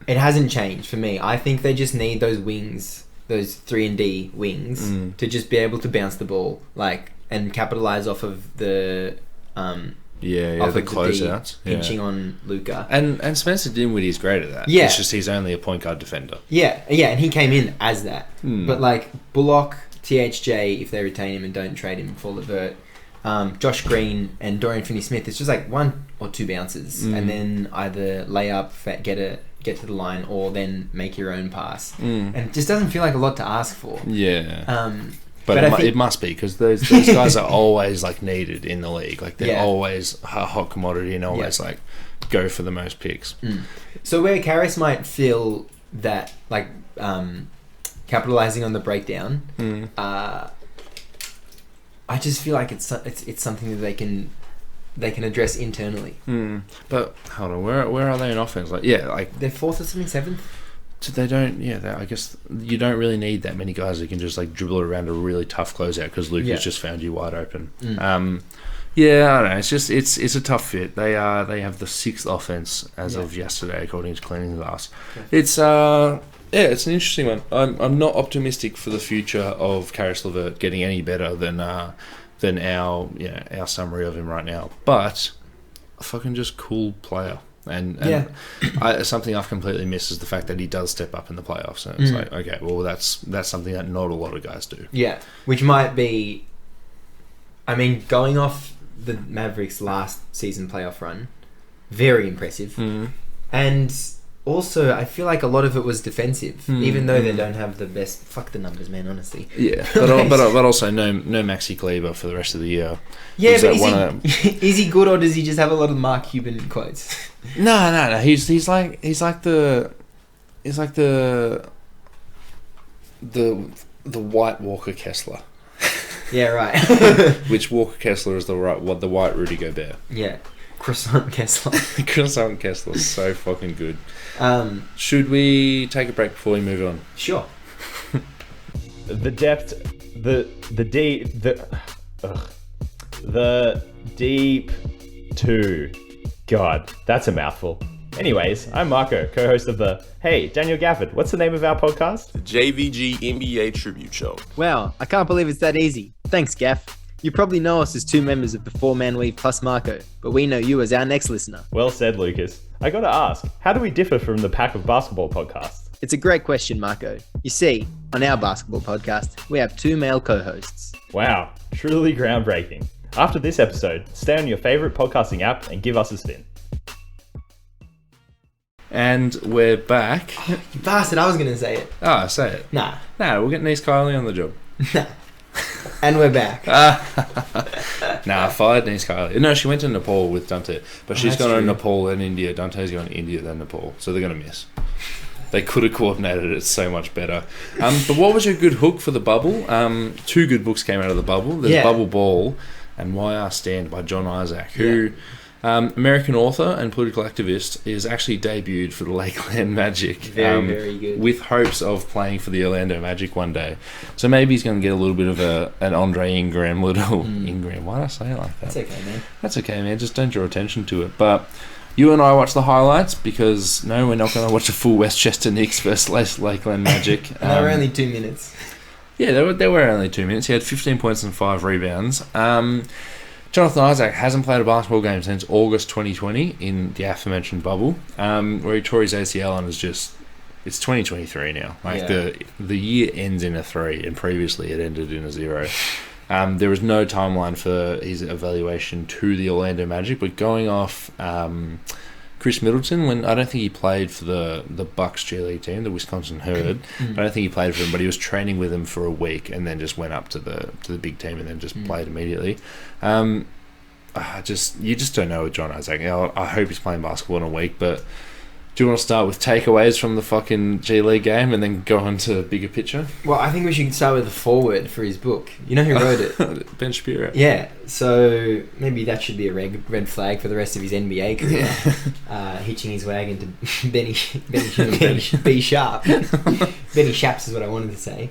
B: it hasn't changed for me. I think they just need those wings, those 3-and-D wings, to just be able to bounce the ball, like, and capitalize off of the
A: the closeouts,
B: pinching on Luka.
A: And Spencer Dinwiddie is great at that.
B: Yeah,
A: it's just he's only a point guard defender.
B: Yeah, and he came in as that. But like Bullock, THJ, if they retain him and don't trade him for LeVert, Josh Green and Dorian Finney-Smith, it's just like 1 or 2 bounces, and then either lay up, get to the line, or then make your own pass. And it just doesn't feel like a lot to ask for.
A: Yeah. But it must be, because those guys are always like needed in the league. Like, they're always a hot commodity and always like go for the most picks.
B: So where Caris might feel that, like, capitalizing on the breakdown, I just feel like it's something that they can address internally.
A: But hold on, where are they in offense? Like,
B: they're 4th or something, 7th.
A: So they don't. I guess you don't really need that many guys that can just like dribble around a really tough closeout, because Luka's just found you wide open. Yeah, I don't know. It's just it's a tough fit. They have the 6th offense as of yesterday, according to Cleaning Glass. Okay. It's it's an interesting one. I'm not optimistic for the future of Caris LeVert getting any better than our summary of him right now. But a fucking just cool player. And something I've completely missed is the fact that he does step up in the playoffs. And it's like, okay, well, that's something that not a lot of guys do.
B: Yeah, which might be, I mean, going off the Mavericks' last season playoff run, very impressive. And also, I feel like a lot of it was defensive, even though they don't have the best. Fuck the numbers, man. Honestly.
A: Yeah, but also no Maxi Kleber for the rest of the year.
B: Yeah, but is he good, or does he just have a lot of Mark Cuban quotes?
A: No. He's like the white Walker Kessler.
B: Yeah, right.
A: Which Walker Kessler is the white Rudy Gobert.
B: Yeah. Croissant Kessler.
A: Croissant Kessler is so fucking good. Should we take a break before we move on?
B: Sure.
C: The deep two. God, that's a mouthful. Anyways, I'm Marco, co-host of the Hey, Daniel Gafford, what's the name of our podcast?
D: The JVG NBA Tribute Show.
B: Wow, I can't believe it's that easy. Thanks, Gaff. You probably know us as 2 members of the 4-Man Weave plus Marco, but we know you as our next listener.
C: Well said, Lucas. I gotta ask, how do we differ from the Pack of Basketball podcasts?
B: It's a great question, Marco. You see, on our basketball podcast, we have 2 male co-hosts.
C: Wow, truly groundbreaking. After this episode, stay on your favourite podcasting app and give us a spin.
A: And we're back.
B: Oh, you bastard, I was going to say it.
A: Oh, say it.
B: Nah,
A: we'll get Nice Kylie on the job.
B: Nah. And we're back.
A: Fired Nice Kylie. No, she went to Nepal with Dante. But she's gone to Nepal and India. Dante's going to India then Nepal. So they're going to miss. They could have coordinated it so much better. But what was your good hook for the bubble? 2 good books came out of the bubble. There's Bubble Ball and Why I Stand by Jon Isaac, who... American author and political activist, is actually debuted for the Lakeland Magic.
B: Very good.
A: With hopes of playing for the Orlando Magic one day. So maybe he's going to get a little bit of an Andre Ingram Ingram. Why did I say it like that? That's okay, man. Just don't draw attention to it. But you and I watched the highlights because, no, we're not going to watch a full Westchester Knicks versus Lakeland Magic.
B: And they were only 2 minutes.
A: Yeah, they were only 2 minutes. He had 15 points and 5 rebounds. Jonathan Isaac hasn't played a basketball game since August 2020 in the aforementioned bubble, where he tore his ACL and it's 2023 now. The year ends in a 3 and previously it ended in a 0. There was no timeline for his evaluation to the Orlando Magic, but going off Chris Middleton, when I don't think he played for the Bucks G League team, the Wisconsin Herd. I don't think he played for them, but he was training with them for a week and then just went up to the big team and then just played immediately. You just don't know with Jon Isaac. I hope he's playing basketball in a week, but do you want to start with takeaways from the fucking G League game and then go on to bigger picture?
B: Well, I think we should start with the foreword for his book. You know who wrote it?
A: Ben Shapiro.
B: Yeah, so maybe that should be a red flag for the rest of his NBA career. Hitching his wagon to Benny Sharp. Benny Shaps is what I wanted to say.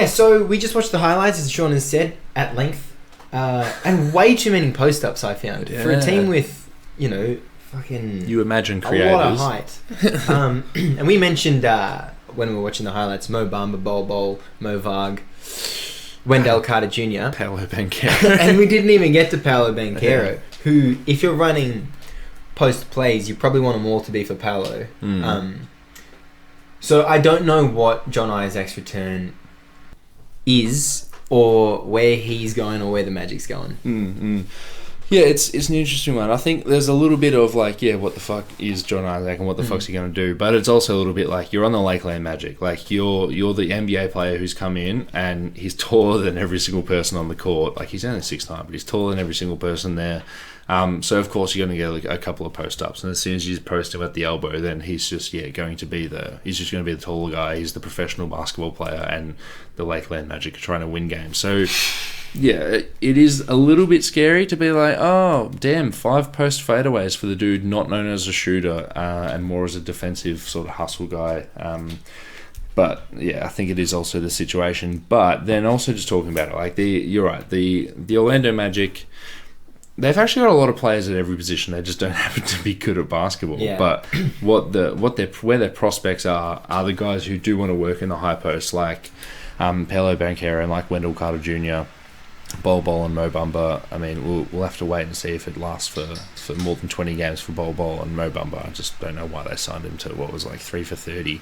B: So we just watched the highlights, as Sean has said, at length. And way too many post-ups, I found. Yeah. For a team with, fucking...
A: You imagine creators.
B: A lot of height. And we mentioned, when we were watching the highlights, Mo Bamba, Bol, Mo Varg, Wendell Carter Jr.
A: Paolo Banchero.
B: And we didn't even get to Paolo Banchero, who, if you're running post-plays, you probably want them all to be for Paolo. So I don't know what Jon Isaac's return is, or where he's going, or where the Magic's going.
A: Yeah, it's an interesting one. I think there's a little bit of what the fuck is Jon Isaac and what the fuck's he going to do? But it's also a little bit like you're on the Lakeland Magic. Like you're the NBA player who's come in and he's taller than every single person on the court. Like he's only 6'9", but he's taller than every single person there. So of course you're going to get a couple of post ups, and as soon as you post him at the elbow, then he's just going to be the taller guy. He's the professional basketball player, and the Lakeland Magic are trying to win games. So. Yeah, it is a little bit scary to be like, oh, damn, 5 post fadeaways for the dude not known as a shooter and more as a defensive sort of hustle guy. But yeah, I think it is also the situation. But then also just talking about it, like you're right. The Orlando Magic, they've actually got a lot of players at every position. They just don't happen to be good at basketball.
B: Yeah.
A: But where their prospects are the guys who do want to work in the high post, like Paolo Banchero and like Wendell Carter Jr., Bol and Mo Bamba. I mean, we'll have to wait and see if it lasts for more than 20 games for Bol and Mo Bamba. I just don't know why they signed him to what was like 3 for 30.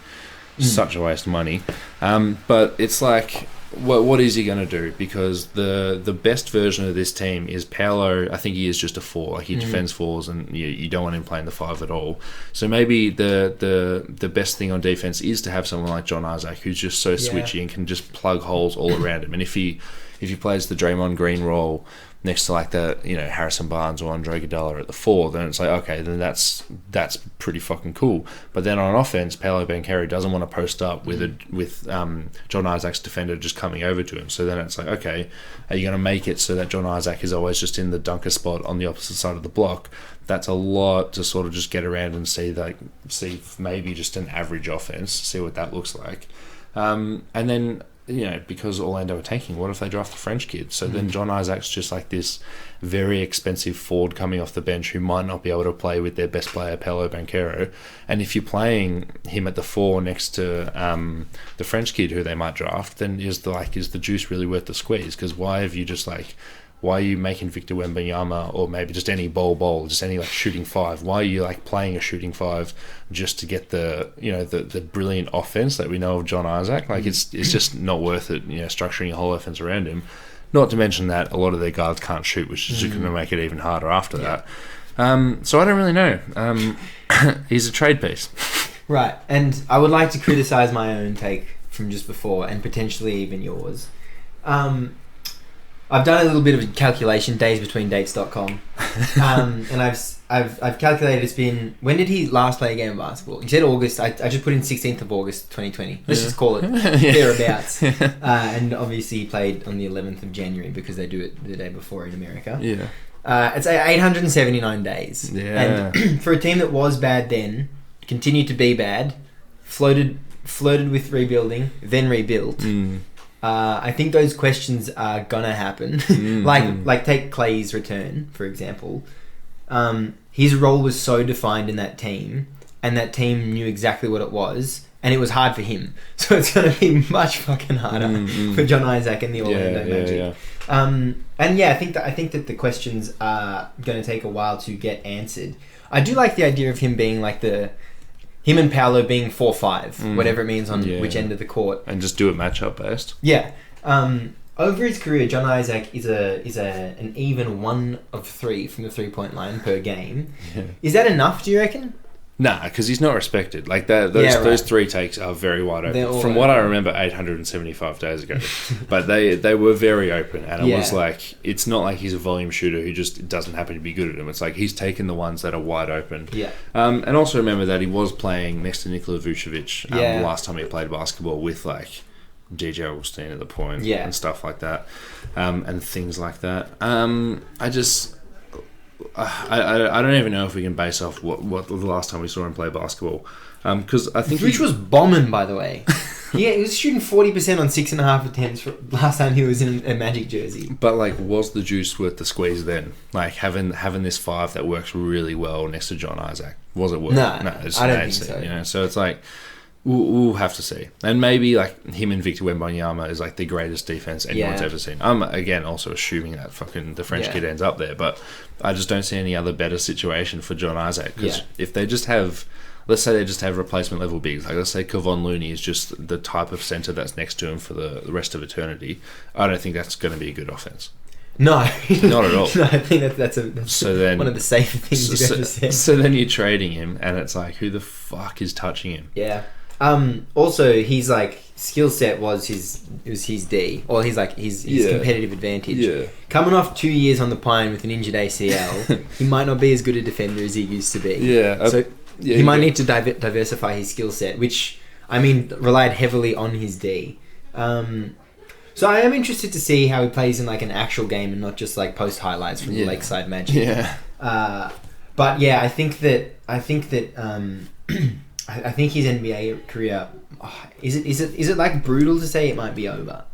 A: Such a waste of money. But it's like, what is he going to do? Because the best version of this team is Paolo. I think he is just a 4. Like he defends 4s, and you don't want him playing the 5 at all. So maybe the best thing on defense is to have someone like Jon Isaac, who's just so switchy and can just plug holes all around him. And if he plays the Draymond Green role next to like the Harrison Barnes or Andre Iguodala at the 4, then it's like, okay, then that's pretty fucking cool. But then on offense, Paolo Banchero doesn't want to post up with Jon Isaac's defender just coming over to him. So then it's like, okay, are you going to make it so that Jon Isaac is always just in the dunker spot on the opposite side of the block? That's a lot to sort of just get around and see maybe just an average offense, see what that looks like, and then. Because Orlando are tanking, what if they draft the French kid? So then Jon Isaac's just like this very expensive forward coming off the bench who might not be able to play with their best player, Paolo Banchero. And if you're playing him at the 4 next to the French kid who they might draft, then is the juice really worth the squeeze? Because why are you making Victor Wembanyama, or maybe just any ball, just any like shooting 5? Why are you like playing a shooting 5 just to get the brilliant offense that we know of Jon Isaac? Like it's just not worth it. Structuring a whole offense around him. Not to mention that a lot of their guards can't shoot, which is just going to make it even harder after that. So I don't really know. He's a trade piece,
B: right? And I would like to criticize my own take from just before, and potentially even yours. I've done a little bit of a calculation, daysbetweendates.com, and I've calculated it's been, when did he last play a game of basketball? He said August. I just put in 16th of August 2020. Let's just call it thereabouts. And obviously he played on the 11th of January because they do it the day before in America.
A: Yeah.
B: It's 879 days.
A: Yeah.
B: And for a team that was bad then, continued to be bad, flirted with rebuilding, then rebuilt. I think those questions are gonna happen. Like take Clay's return, for example. His role was so defined in that team, and that team knew exactly what it was, and it was hard for him. So it's gonna be much fucking harder for Jon Isaac and the Orlando Magic. And yeah, I think that the questions are gonna take a while to get answered. I do like the idea of him being like him and Paolo being 4-5, whatever it means on which end of the court,
A: and just do it matchup based.
B: Yeah. Over his career, Jon Isaac is an even 1 of 3 from the 3-point line per game. Yeah. Is that enough? Do you reckon?
A: Nah, because he's not respected. Like those 3 takes are very wide open. From what I remember, 875 days ago, but they were very open, and it was like, it's not like he's a volume shooter who just doesn't happen to be good at them. It's like he's taken the ones that are wide open.
B: Yeah.
A: And also remember that he was playing next to Nikola Vucevic the last time he played basketball with like DJ Augustine at the point and stuff like that, and things like that. I don't even know if we can base off what the last time we saw him play basketball, because I think
B: Rich was bombing, by the way. He was shooting 40% on 6.5 attempts for last time he was in a Magic jersey.
A: But like, was the juice worth the squeeze then? Like having this 5 that works really well next to Jon Isaac, was it worth?
B: No,
A: I don't think so. So it's like, we'll have to see. And maybe like him and Victor Wembanyama is like the greatest defense anyone's ever seen. I'm again also assuming that fucking the French kid ends up there, but I just don't see any other better situation for Jon Isaac, because if they just have, let's say they just have replacement level bigs, like let's say Kevon Looney is just the type of center that's next to him for the rest of eternity, I don't think that's going to be a good offense.
B: No,
A: not at all.
B: No, I think that's one of the safer things you've ever said.
A: So then you're trading him, and it's like, who the fuck is touching him?
B: Yeah. Also, his like skill set was his D, or his competitive advantage.
A: Yeah.
B: Coming off 2 years on the pine with an injured ACL, he might not be as good a defender as he used to be.
A: Yeah.
B: So he might need to diversify his skill set, which relied heavily on his D. So I am interested to see how he plays in like an actual game and not just like post highlights from the Lakeside Magic.
A: Yeah.
B: But yeah, I think that I think his NBA career. Is it like brutal to say it might be over?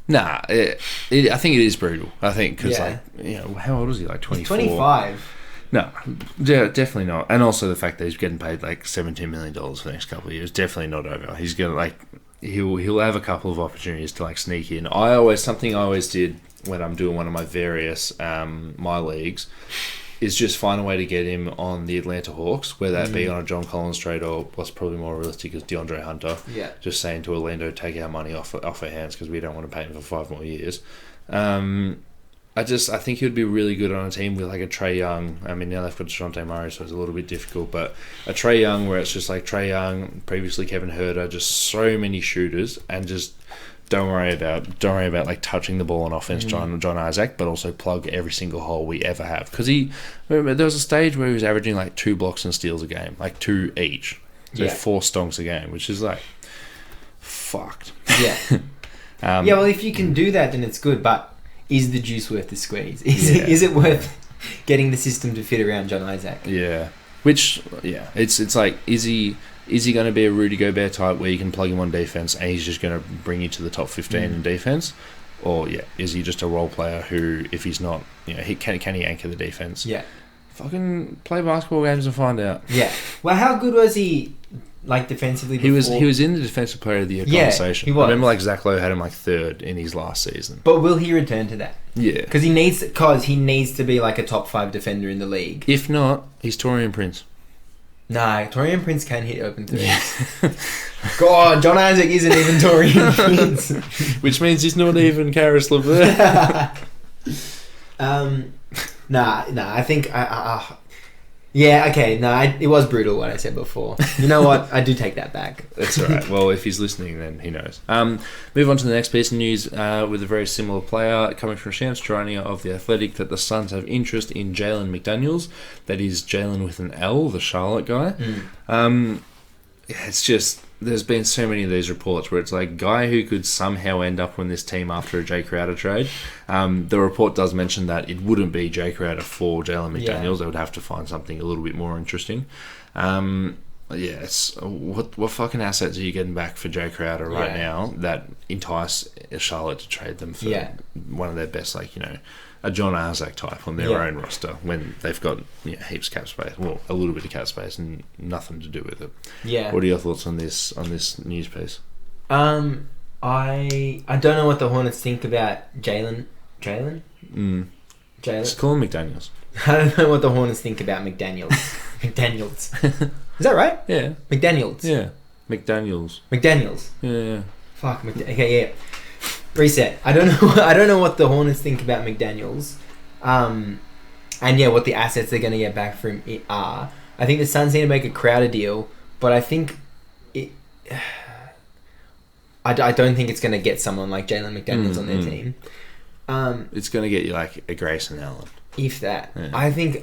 A: Nah, I think it is brutal. I think because how old is he? Like 24.
B: He's 25.
A: No, yeah, definitely not. And also the fact that he's getting paid like $17 million for the next couple of years, definitely not over. He's gonna he'll have a couple of opportunities to like sneak in. Something I always did when I'm doing one of my various my leagues is just find a way to get him on the Atlanta Hawks, whether that be on a John Collins trade or what's probably more realistic is DeAndre Hunter.
B: Yeah.
A: Just saying to Orlando, take our money off our hands because we don't want to pay him for 5 more years. I think he would be really good on a team with like a Trae Young. I mean, now they've got DeJounte Murray, so it's a little bit difficult. But a Trae Young where it's just like Trae Young, previously Kevin Huerter, just so many shooters, and just don't worry about like touching the ball on offense, Jon Isaac, but also plug every single hole we ever have. Because remember there was a stage where he was averaging like 2 blocks and steals a game, like 2 each, so 4 stonks a game, which is like fucked.
B: Yeah. Well, if you can do that, then it's good. But is the juice worth the squeeze? Is it worth getting the system to fit around Jon Isaac?
A: Yeah. Which, it's like, is he going to be a Rudy Gobert type where you can plug him on defense and he's just going to bring you to the top 15 in defense? Or, is he just a role player who, if he's not, can he anchor the defense?
B: Yeah.
A: Fucking play basketball games and find out.
B: Yeah. Well, how good was he, like, defensively before?
A: He was in the Defensive Player of the Year conversation.
B: He was.
A: I remember, like, Zach Lowe had him, like, 3rd in his last season.
B: But will he return to that?
A: Yeah. Because
B: he needs to be, like, a top 5 defender in the league.
A: If not, he's Taurean Prince.
B: Nah, Taurean Prince can hit open threes. Yeah. God, Jon Isaac isn't even Taurean Prince.
A: Which means he's not even Caris LeVert.
B: I think... it was brutal what I said before. You know what? I do take that back.
A: That's all right. Well, if he's listening, then he knows. Move on to the next piece of news with a very similar player coming from Shams Charania of The Athletic that the Suns have interest in Jalen McDaniels. That is Jalen with an L, the Charlotte guy. It's just... There's been so many of these reports where it's like guy who could somehow end up on this team after a Jay Crowder trade. The report does mention that it wouldn't be Jay Crowder for Jalen McDaniels. They would have to find something a little bit more interesting. It's what fucking assets are you getting back for Jay Crowder right now that entice Charlotte to trade them for one of their best, a Jon Isaac type on their own roster when they've got heaps of cap space, well, a little bit of cap space and nothing to do with it. Yeah. What are your thoughts on this news piece?
B: I don't know what the Hornets think about Jalen. Jalen.
A: Just call him McDaniels.
B: I don't know what the Hornets think about McDaniels. McDaniels. Is that right?
A: Yeah.
B: McDaniels.
A: Yeah. McDaniels. Yeah.
B: Fuck. Okay. Yeah. Reset. I don't know what the Hornets think about McDaniels, and what the assets they're going to get back from it are. I think the Suns need to make a Crowder deal, but I think I don't think it's going to get someone like Jalen McDaniels on their team.
A: It's going to get you like a Grayson Allen,
B: if that. Yeah. I think.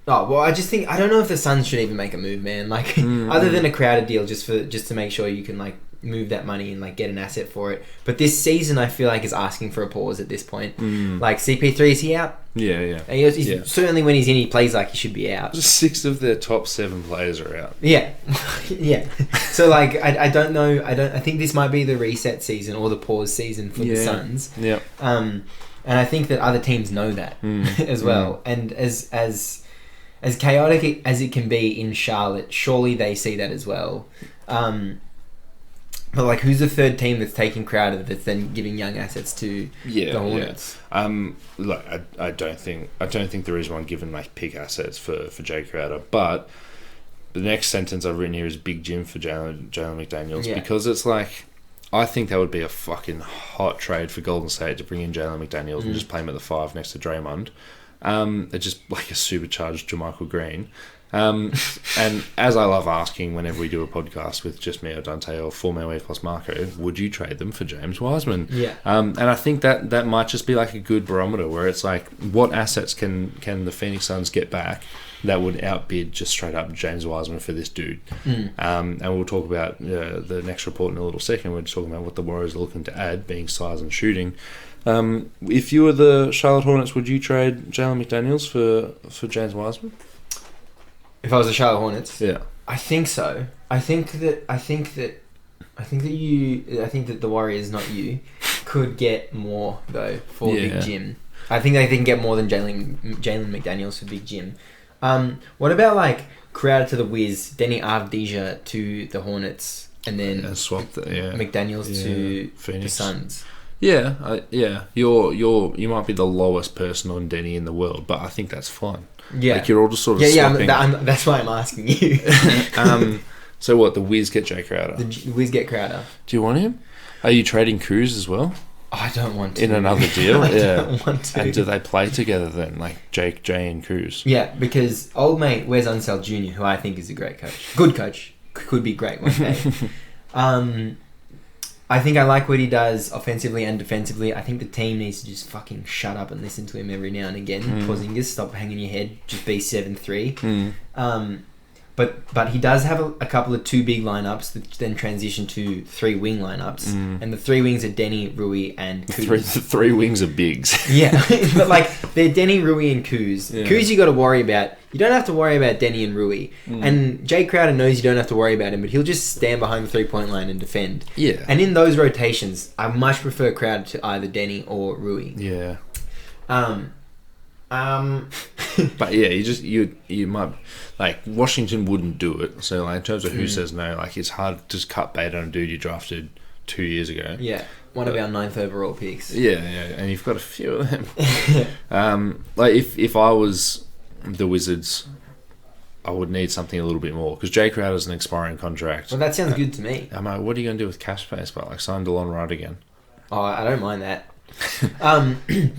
B: Oh well, I just think I don't know if the Suns should even make a move, man. Like other than a Crowder deal, just to make sure you can like move that money and like get an asset for it. But this season, I feel like is asking for a pause at this point. Like CP3, is he out?
A: Yeah.
B: He's certainly when he's in, he plays like he should be out.
A: 6 of their top 7 players are out.
B: Yeah, yeah. So like, I don't know. I think this might be the reset season or the pause season for the Suns.
A: Yeah.
B: And I think that other teams know that as well. And as chaotic as it can be in Charlotte, surely they see that as well. But like, who's the third team that's taking Crowder that's then giving young assets to the Hornets?
A: Look, I don't think there is one given like pick assets for Jay Crowder. But the next sentence I've written here is Big Jim for Jalen McDaniels because it's like I think that would be a fucking hot trade for Golden State to bring in Jalen McDaniels and just play him at the 5 next to Draymond. It's just like a supercharged JaMychal Green. And as I love asking whenever we do a podcast with just me or Dante or 4-man wave plus Marco, would you trade them for James Wiseman?
B: Yeah.
A: And I think that might just be like a good barometer where it's like, what assets can the Phoenix Suns get back that would outbid just straight up James Wiseman for this dude? And we'll talk about the next report in a little second. We're just talking about what the Warriors are looking to add, being size and shooting. If you were the Charlotte Hornets, would you trade Jalen McDaniels for James Wiseman?
B: If I was the Charlotte Hornets?
A: Yeah.
B: I think so. I think that the Warriors, not you, could get more though for Big Jim. I think they can get more than Jalen McDaniels for Big Jim. What about like Crowder to the Wiz, Denny Avdija to the Hornets, and then
A: swap
B: McDaniels to
A: Phoenix.
B: the Suns?
A: Yeah. You might be the lowest person on Denny in the world, but I think that's fine.
B: Yeah,
A: like you're all just sort of swapping.
B: That's why I'm asking you.
A: So what? The Wiz get Jay Crowder.
B: The Wiz get Crowder.
A: Do you want him? Are you trading Cruz as well?
B: I don't want to.
A: In another deal?
B: I don't want to.
A: And do they play together then, like Jay and Cruz?
B: Yeah, because old mate Wes Unseld Jr., who I think is a great coach, good coach, could be great one day. I think I like what he does offensively and defensively. I think the team needs to just fucking shut up and listen to him every now and again. Porzingis, stop hanging your head. Just be 7-3. But he does have a couple of 2 big lineups that then transition to 3 wing lineups. And the 3 wings are Denny, Rui, and Kuz.
A: The 3 wings are bigs.
B: Yeah, but like they're Denny, Rui, and Kuz.
A: Yeah.
B: Kuz you got to worry about. You don't have to worry about Denny and Rui. And Jay Crowder knows you don't have to worry about him, but he'll just stand behind the 3-point line and defend.
A: Yeah.
B: And in those rotations, I much prefer Crowder to either Denny or Rui.
A: Yeah.
B: But
A: yeah, you might like Washington wouldn't do it. So like in terms of who says no, like it's hard to just cut bait on a dude you drafted 2 years ago.
B: Yeah, one of our 9th overall picks.
A: Yeah, and you've got a few of them. Like if I was the Wizards, I would need something a little bit more because Jay Crowder's an expiring contract.
B: Well, that sounds good to me.
A: I'm like, what are you going to do with cash space? But like sign DeLon Wright again.
B: Oh, I don't mind that.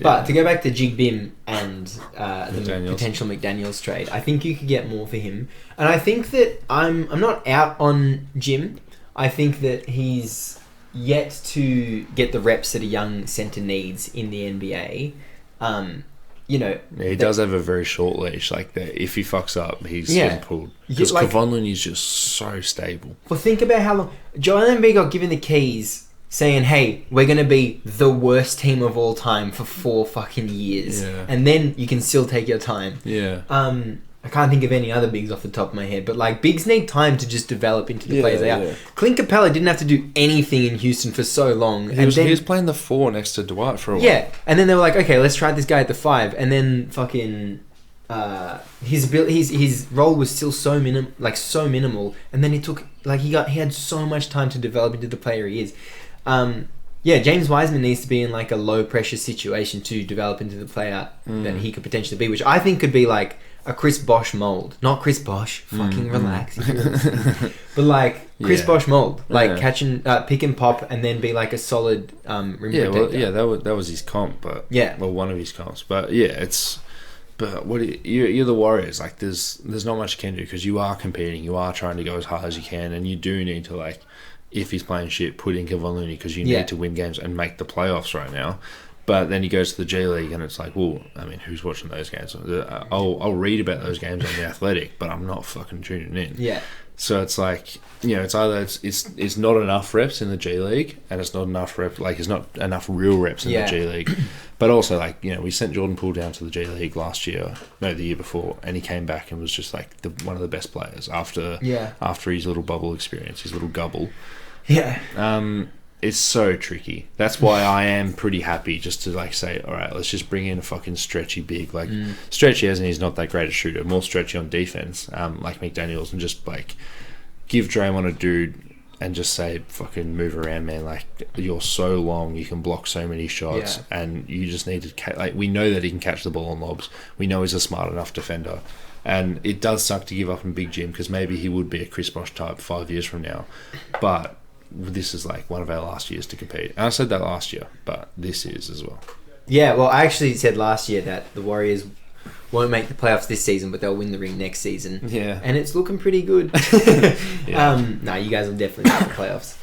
B: But to go back to Jig Bim and the potential McDaniels trade, I think you could get more for him. And I think that I'm not out on Jim. I think that he's yet to get the reps that a young centre needs in the NBA.
A: He does have a very short leash. Like that, if he fucks up, he's getting pulled. Because Kevon Looney's just so stable.
B: Well, think about how long Joel Embiid got given the keys, saying, "Hey, we're gonna be the worst team of all time for 4 fucking years, and then you can still take your time."
A: Yeah.
B: I can't think of any other bigs off the top of my head, but like bigs need time to just develop into the players they are. Clint Capella didn't have to do anything in Houston for so long,
A: He was playing the 4 next to Dwight for a while.
B: Yeah, and then they were like, "Okay, let's try this guy at the 5," and then fucking his role was still so minimal, and then he had so much time to develop into the player he is. James Wiseman needs to be in like a low pressure situation to develop into the player that he could potentially be, which I think could be like a Chris Bosh mold. Not Chris Bosh, fucking relax. But like Chris Bosh mold, like catching, pick and pop, and then be like a solid rim protector.
A: That was his comp, but one of his comps. But you're the Warriors. Like there's not much you can do because you are competing, you are trying to go as hard as you can, and you do need to like. If he's playing shit, put in Kevon Looney because you need to win games and make the playoffs right now. But then he goes to the G League and it's like, well, I mean, who's watching those games? I'll read about those games on The Athletic, but I'm not fucking tuning in.
B: Yeah.
A: So it's like, it's either it's not enough reps in the G League and it's not enough it's not enough real reps in the G League. But also like, we sent Jordan Poole down to the G League the year before, and he came back and was just like one of the best players after his little bubble experience, his little gubble.
B: Yeah.
A: It's so tricky. That's why I am pretty happy just to like say, all right, let's just bring in a fucking stretchy big. Like stretchy as in he's not that great a shooter, more stretchy on defense, like McDaniels, and just like give Draymond a dude and just say fucking move around, man. Like you're so long, you can block so many shots, and you just need to we know that he can catch the ball on lobs. We know he's a smart enough defender. And it does suck to give up on Big Jim because maybe he would be a Chris Bosh type 5 years from now, but this is like one of our last years to compete. And I said that last year, but this is as well.
B: Yeah, well, I actually said last year that the Warriors won't make the playoffs this season, but they'll win the ring next season.
A: Yeah.
B: And it's looking pretty good. No, you guys will definitely make the playoffs.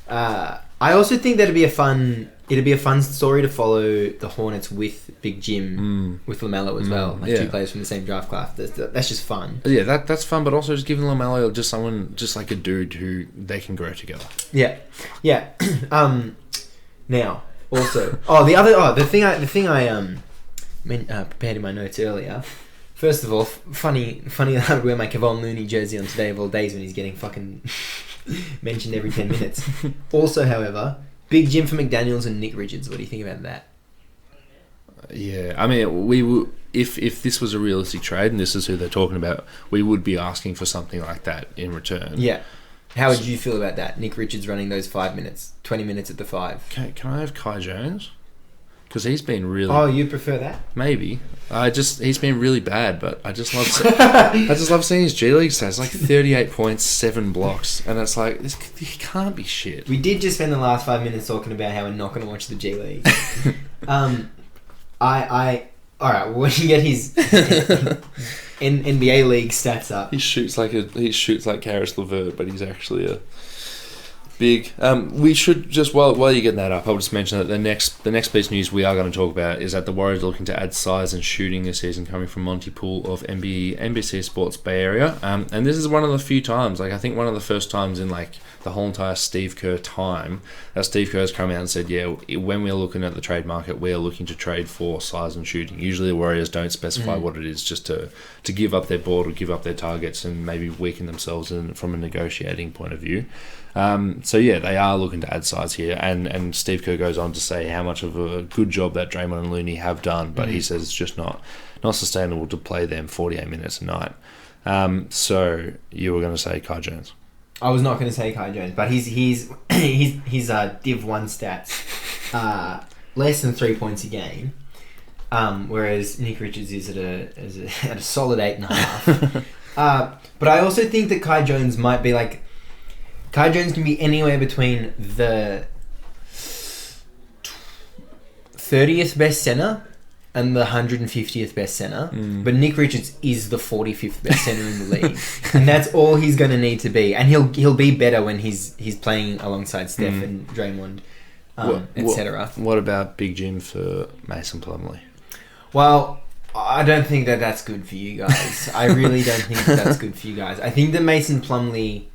B: I also think that it'd be a fun story to follow the Hornets with Big Jim, with LaMelo as well. Like 2 players from the same draft class. That's just fun.
A: Yeah, that's fun, but also just giving LaMelo just like a dude who they can grow together.
B: Yeah. Yeah. Now, also, the thing I prepared in my notes earlier First of all, funny that I would wear my Kevon Looney jersey on today of all days when he's getting fucking mentioned every 10 minutes. Also, however, big Jim for McDaniels and Nick Richards. What do you think about that?
A: Yeah, I mean, if this was a realistic trade and this is who they're talking about, we would be asking for something like that in return.
B: Yeah. How would you feel about that? Nick Richards running those 5 minutes, 20 minutes at the 5.
A: Can I have Kai Jones? Because he's been really...
B: Oh, you prefer that?
A: Maybe. He's been really bad, but I just love seeing his G League stats. Like 38 points, 7 blocks, and it's like, he can't be shit.
B: We did just spend the last 5 minutes talking about how we're not going to watch the G League. All right, when you get his NBA League stats up,
A: he shoots like Caris LeVert, but he's actually a big. We should just while you're getting that up, I'll just mention that the next piece of news we are going to talk about is that the Warriors are looking to add size and shooting this season, coming from Monty Poole of NBC Sports Bay Area, and this is one of the few times, like I think one of the first times in like the whole entire Steve Kerr time that Steve Kerr's come out and said, yeah, when we're looking at the trade market, we're looking to trade for size and shooting. Usually the Warriors don't specify what it is, just to give up their board or give up their targets and maybe weaken themselves from a negotiating point of view. So yeah, they are looking to add size here, and Steve Kerr goes on to say how much of a good job that Draymond and Looney have done, but he says it's just not sustainable to play them 48 minutes a night. So you were going to say Kai Jones?
B: I was not going to say Kai Jones, but his Div 1 stats less than 3 points a game, whereas Nick Richards is at a solid 8.5. But I also think that Kai Jones might be like, Kai Jones can be anywhere between the 30th best center and the 150th best center, but Nick Richards is the 45th best center in the league, and that's all he's going to need to be. And he'll be better when he's playing alongside Steph and Draymond, etc.
A: What about Big Jim for Mason Plumlee?
B: Well, I don't think that that's good for you guys. I really don't think that's good for you guys. I think that Mason Plumlee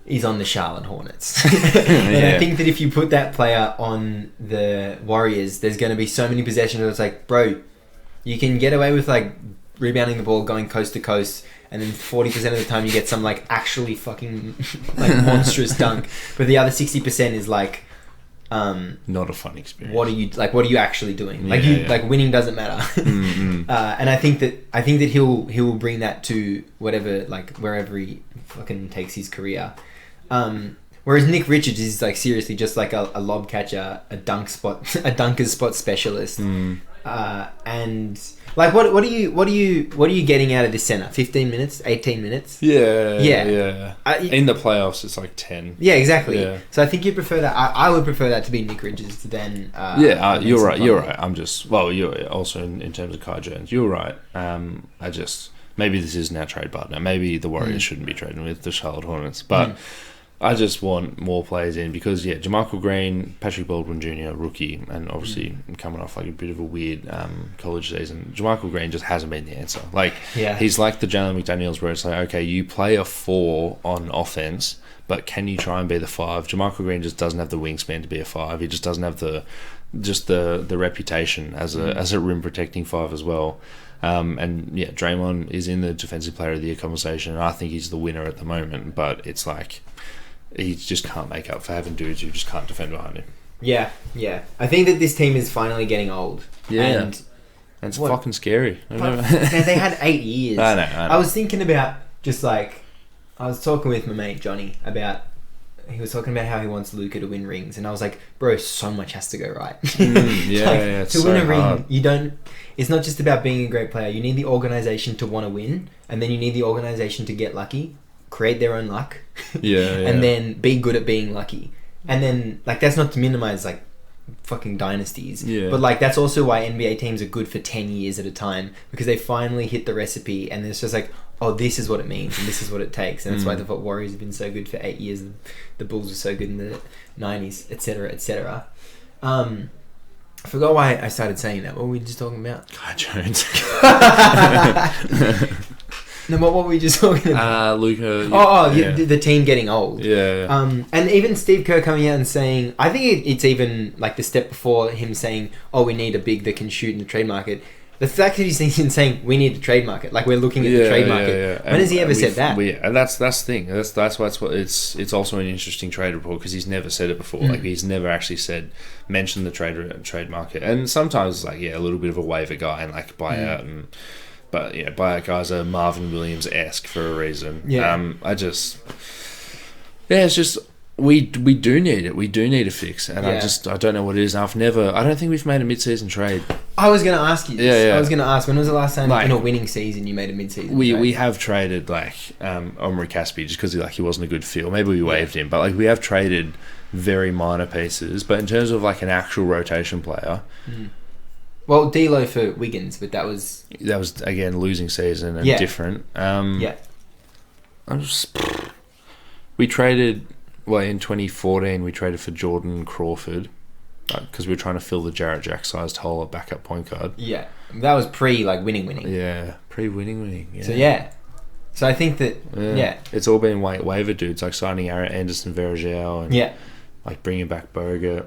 B: is on the Charlotte Hornets. And I think that if you put that player on the Warriors, there's going to be so many possessions where it's like, bro, you can get away with like rebounding the ball, going coast to coast, and then 40% of the time you get some like actually fucking like monstrous dunk. But the other 60% is like
A: not a fun experience.
B: What are you actually doing? Like winning doesn't matter. And I think that he'll bring that to wherever he fucking takes his career. Whereas Nick Richards is like seriously just like a lob catcher, a dunker's spot specialist. And like what are you getting out of this center? 15 minutes, 18 minutes?
A: Yeah. In the playoffs, it's like 10.
B: Yeah, exactly.
A: Yeah.
B: So I think you prefer that. I would prefer that to be Nick Richards than.
A: You're right. You're also in terms of Kai Jones. You're right. Maybe this isn't our trade partner. Maybe the Warriors shouldn't be trading with the Charlotte Hornets, but. I just want more players in because, Jermichael Green, Patrick Baldwin Jr., rookie, and obviously coming off like a bit of a weird college season. Jermichael Green just hasn't been the answer. He's like the Jalen McDaniels where it's like, okay, you play a 4 on offense, but can you try and be the 5? Jermichael Green just doesn't have the wingspan to be a 5. He just doesn't have the reputation as a rim protecting 5 as well. Draymond is in the Defensive Player of the Year conversation, and I think he's the winner at the moment, but it's like he just can't make up for having dudes who just can't defend behind him.
B: Yeah. I think that this team is finally getting old.
A: Yeah. And it's fucking scary.
B: Man, they had 8 years.
A: I know.
B: I was thinking about just like, I was talking with my mate Johnny about, he was talking about how he wants Luka to win rings, and I was like, bro, so much has to go right.
A: It's
B: to win a
A: hard.
B: ring, it's not just about being a great player. You need the organization to want to win, and then you need the organization to get lucky, create their own luck, and then be good at being lucky. And then, like, that's not to minimize, like, fucking dynasties.
A: Yeah.
B: But, like, that's also why NBA teams are good for 10 years at a time, because they finally hit the recipe, and it's just like, oh, this is what it means, and this is what it takes. And that's why the Warriors have been so good for 8 years, and the Bulls were so good in the 90s, etc., etc. I forgot why I started saying that. What were we just talking about?
A: Kai Jones.
B: No, what were we just talking about?
A: Luka.
B: The team getting old.
A: Yeah.
B: And even Steve Kerr coming out and saying, I think it's even like the step before him saying, oh, we need a big that can shoot in the trade market. The fact that he's saying we need to trademark it, like we're looking at the trade market. When has he ever said that?
A: And that's the thing. That's why it's also an interesting trade report because he's never said it before. Like he's never actually mentioned the trade market. And sometimes like a little bit of a waiver guy and like buyout but buyout guys are Marvin Williams-esque for a reason. Yeah. It's just. We do need it. We do need a fix, and I don't know what it is. I don't think we've made a mid-season trade.
B: I was going to ask you this. Yeah. I was going to ask, when was the last time in a winning season you made a mid-season trade?
A: We have traded Omri Caspi just because he wasn't a good feel. Maybe we waived him, but we have traded very minor pieces. But in terms of an actual rotation player,
B: well, D'Lo for Wiggins, but that was
A: again losing season and different. We traded. Well, in 2014, we traded for Jordan Crawford because we were trying to fill the Jarrett Jack-sized hole at backup point guard.
B: Yeah, that was winning.
A: Yeah, winning.
B: Yeah. So I think that
A: it's all been waiver dudes like signing Anderson Varejao and bringing back Bogut.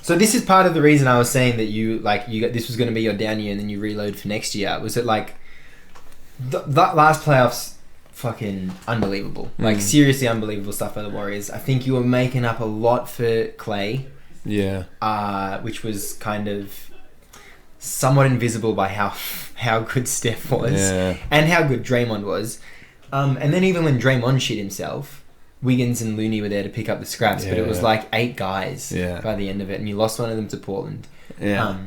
B: So this is part of the reason I was saying that you this was going to be your down year and then you reload for next year. Was it that last playoffs? Fucking unbelievable. Seriously unbelievable stuff by the Warriors. I think you were making up a lot for Clay.
A: Yeah.
B: Which was kind of somewhat invisible by how good Steph was and how good Draymond was. And then even when Draymond shit himself, Wiggins and Looney were there to pick up the scraps, but it was 8 guys by the end of it, and you lost one of them to Portland.
A: Yeah.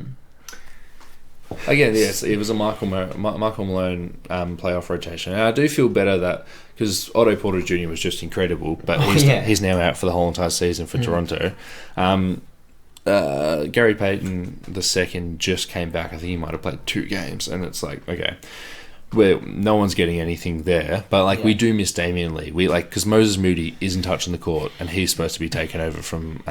A: Again, yes, it was a Michael Malone playoff rotation, and I do feel better that because Otto Porter Jr. was just incredible, but he's now out for the whole entire season for Toronto. Gary Payton II just came back. I think he might have played 2 games, and it's okay, where no one's getting anything there, but we do miss Damian Lee. We because Moses Moody isn't touching the court, and he's supposed to be taken over from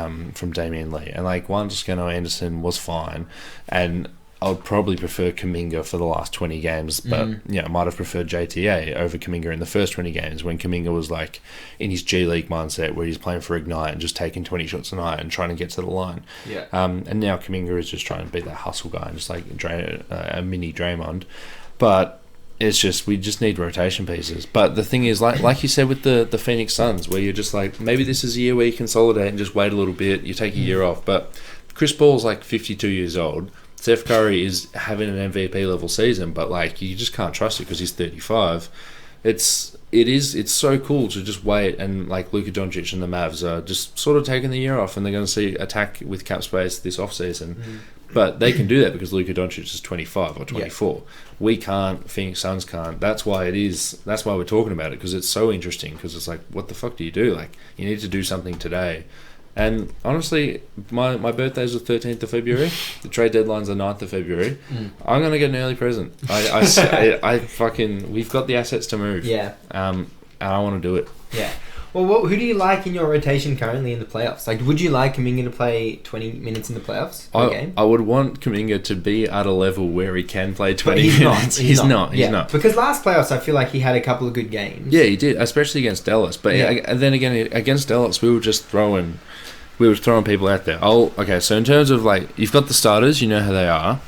A: Damian Lee, and Juan Toscano Anderson was fine, and I would probably prefer Kuminga for the last 20 games, but I might have preferred JTA over Kuminga in the first 20 games when Kuminga was in his G League mindset where he's playing for Ignite and just taking 20 shots a night and trying to get to the line.
B: Yeah.
A: And now Kuminga is just trying to be that hustle guy and just a mini Draymond. But it's just, we just need rotation pieces. But the thing is, like you said with the Phoenix Suns, where you're just maybe this is a year where you consolidate and just wait a little bit, you take a year off. But Chris Paul's 52 years old. Steph Curry is having an MVP level season, but you just can't trust it because he's 35. It's so cool to just wait, and Luka Doncic and the Mavs are just sort of taking the year off, and they're going to see attack with cap space this off season. But they can do that because Luka Doncic is 25 or 24. Yeah. We can't. Phoenix Suns can't. That's why we're talking about it, because it's so interesting. Because it's what the fuck do? You need to do something today. And honestly, my birthday's the 13th of February. The trade deadline's the 9th of February. I'm going to get an early present. We've got the assets to move.
B: Yeah.
A: And I want to do it.
B: Yeah. Well, who do you like in your rotation currently in the playoffs? Would you like Kuminga to play 20 minutes in the playoffs per game?
A: I would want Kuminga to be at a level where he can play 20 minutes. He's not.
B: Because last playoffs, I feel like he had a couple of good games.
A: Yeah, he did, especially against Dallas. But then again, against Dallas, we were just throwing people out there. So in terms of you've got the starters, you know how they are.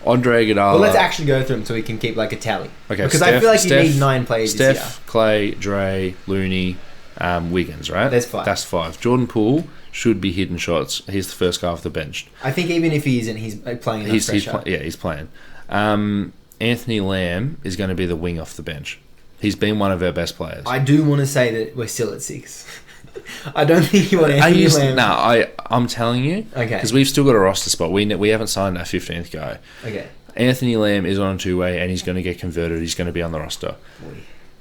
A: Andre Iguodala.
B: Well, let's actually go through them so we can keep a tally. Okay, because I feel you need 9 players this year.
A: Steph, Clay, Dre, Looney, Wiggins, right?
B: That's 5.
A: That's 5. Jordan Poole should be hitting shots. He's the first guy off the bench.
B: I think even if he isn't, he's playing enough pressure.
A: He's playing. Anthony Lamb is going to be the wing off the bench. He's been one of our best players.
B: I do want to say that we're still at 6. I don't think you want Anthony Lamb.
A: No, I'm telling you.
B: Okay.
A: Because we've still got a roster spot. We haven't signed our 15th guy.
B: Okay.
A: Anthony Lamb is on a 2-way and he's going to get converted. He's going to be on the roster.
B: Boy.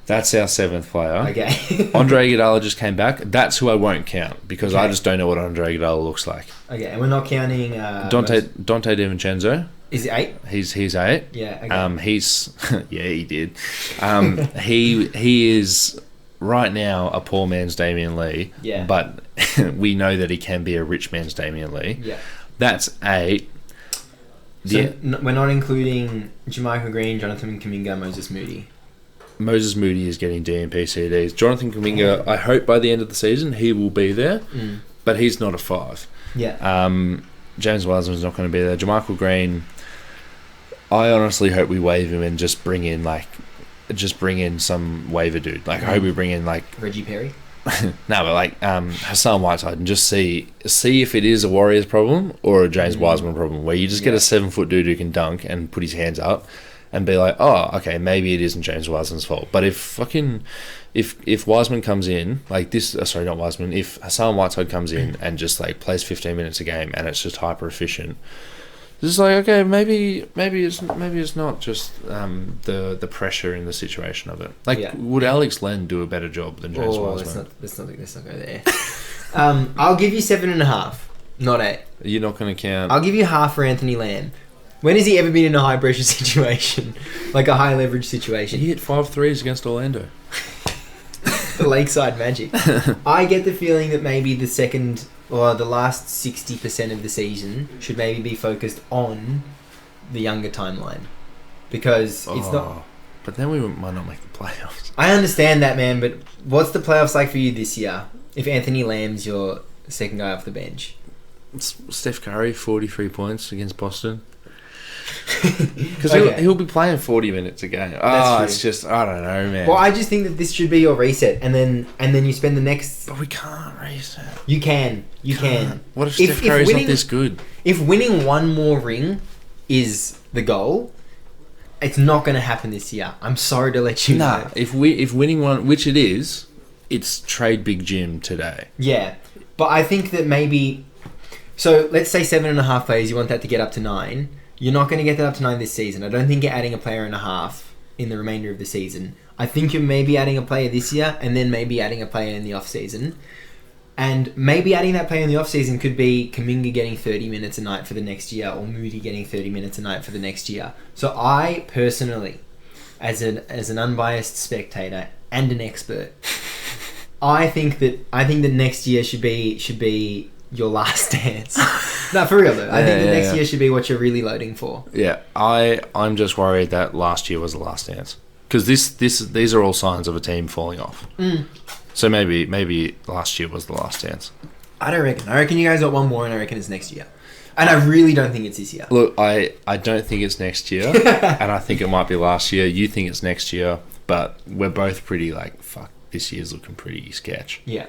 A: That's our 7th player.
B: Okay.
A: Andre Iguodala just came back. That's who I won't count because I just don't know what Andre Iguodala looks like.
B: Okay, and we're not counting...
A: Dante DiVincenzo.
B: Is he 8?
A: He's 8.
B: Yeah, okay.
A: He's... yeah, he did. He is... right now a poor man's Damian Lee, but we know that he can be a rich man's Damian Lee.
B: Yeah.
A: That's 8.
B: So we're not including Jermichael Green, Jonathan Kuminga, Moses Moody.
A: Moses Moody is getting DNP CDs. Jonathan Kuminga, I hope by the end of the season he will be there, but he's not a 5.
B: Yeah.
A: James Wiseman's not going to be there. JaMychal Green, I honestly hope we waive him and just bring in some waiver dude. Like, I hope we bring in like
B: Reggie Perry.
A: No, but like Hassan Whiteside, and just see if it is a Warriors problem or a James Wiseman problem, where you just get a 7-foot dude who can dunk and put his hands up, and be like, oh, okay, maybe it isn't James Wiseman's fault. But if Wiseman comes in like this, sorry, not Wiseman, if Hassan Whiteside comes in and just like plays 15 minutes a game and it's just hyper efficient, it's just like, okay, maybe it's not just the pressure in the situation of it. Like, would Alex Len do a better job than James Wiseman?
B: Let's not go there. I'll give you 7.5, not 8.
A: You're not going to count.
B: I'll give you half for Anthony Lamb. When has he ever been in a high pressure situation, like a high leverage situation?
A: He hit 5 threes against Orlando.
B: The Lakeside Magic. I get the feeling that maybe the second or the last 60% of the season should maybe be focused on the younger timeline, because it's not.
A: But then we might not make the playoffs.
B: I understand that, man. But what's the playoffs like for you this year if Anthony Lamb's your second guy off the bench?
A: Steph Curry, 43 points against Boston. Because he'll be playing 40 minutes a game. It's just, I don't know, man.
B: Well, I just think that this should be your reset, and then you spend the next.
A: But we can't reset.
B: You can.
A: What if Steph Curry's not this good?
B: If winning one more ring is the goal, it's not going to happen this year. I'm sorry to let you know.
A: If winning one, which it is, it's trade Big Jim today.
B: Yeah, but I think that maybe. So let's say 7.5 players. You want that to get up to 9. You're not going to get that up to 9 this season. I don't think you're adding a player and a half in the remainder of the season. I think you're maybe adding a player this year, and then maybe adding a player in the off season. And maybe adding that player in the off season could be Kuminga getting 30 minutes a night for the next year, or Moody getting 30 minutes a night for the next year. So I personally, as an unbiased spectator and an expert, I think that next year should be your last dance. No, for real though. I think the next year should be what you're really loading for.
A: Yeah, I'm just worried that last year was the last dance, because these are all signs of a team falling off. So maybe last year was the last dance.
B: I don't reckon. I reckon you guys got one more, and I reckon it's next year. And I really don't think it's this year.
A: Look, I don't think it's next year, and I think it might be last year. You think it's next year, but we're both pretty like, fuck, this year's looking pretty sketch.
B: Yeah,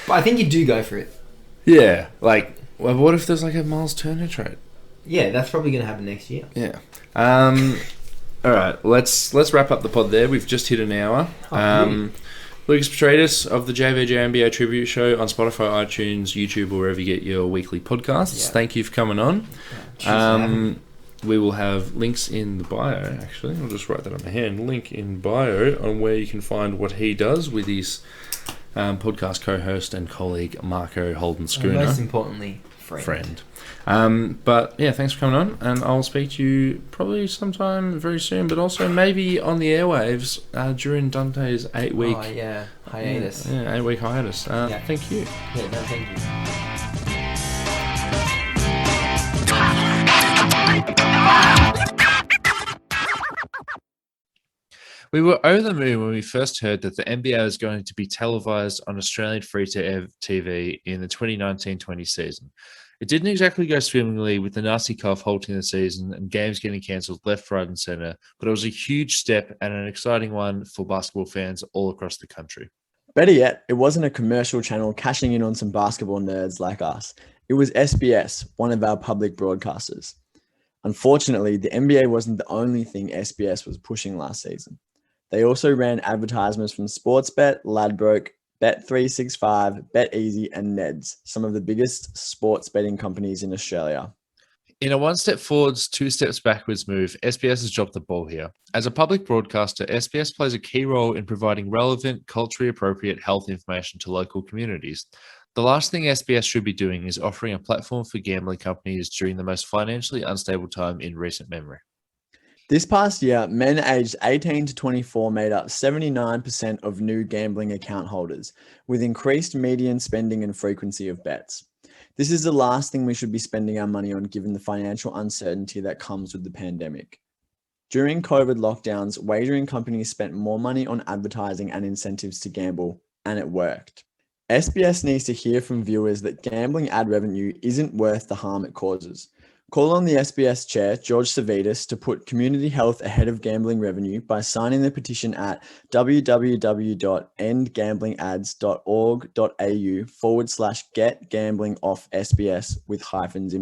B: but I think you do go for it.
A: Yeah, like, well, what if there's like a Miles Turner trade?
B: Yeah, that's probably going to happen next year.
A: Yeah. All right, let's wrap up the pod there. We've just hit an hour. Lukas Petridis of the JVG NBA Tribute Show on Spotify, iTunes, YouTube, or wherever you get your weekly podcasts. Yeah. Thank you for coming on. We will have links in the bio, actually. I'll just write that on my hand. Link in bio on where you can find what he does with his podcast co-host and colleague Marco Holden Schooner.
B: And most importantly, friend.
A: But yeah, thanks for coming on, and I'll speak to you probably sometime very soon, but also maybe on the airwaves during Dante's 8-week
B: hiatus.
A: Yeah, 8-week hiatus. Thank you.
B: Yeah, no, thank you.
A: We were over the moon when we first heard that the NBA was going to be televised on Australian free-to-air TV in the 2019-20 season. It didn't exactly go swimmingly, with the nasty cough halting the season and games getting cancelled left, right and centre, but it was a huge step and an exciting one for basketball fans all across the country.
E: Better yet, it wasn't a commercial channel cashing in on some basketball nerds like us. It was SBS, one of our public broadcasters. Unfortunately, the NBA wasn't the only thing SBS was pushing last season. They also ran advertisements from Sportsbet, Ladbrokes, Bet365, BetEasy, and Neds, some of the biggest sports betting companies in Australia.
A: In a one-step forwards, two steps backwards move, SBS has dropped the ball here. As a public broadcaster, SBS plays a key role in providing relevant, culturally appropriate health information to local communities. The last thing SBS should be doing is offering a platform for gambling companies during the most financially unstable time in recent memory.
E: This past year, men aged 18 to 24 made up 79% of new gambling account holders, with increased median spending and frequency of bets. This is the last thing we should be spending our money on, given the financial uncertainty that comes with the pandemic. During COVID lockdowns, wagering companies spent more money on advertising and incentives to gamble, and it worked. SBS needs to hear from viewers that gambling ad revenue isn't worth the harm it causes. Call on the SBS chair, George Savitas, to put community health ahead of gambling revenue by signing the petition at www.endgamblingads.org.au/get gambling off SBS with hyphens in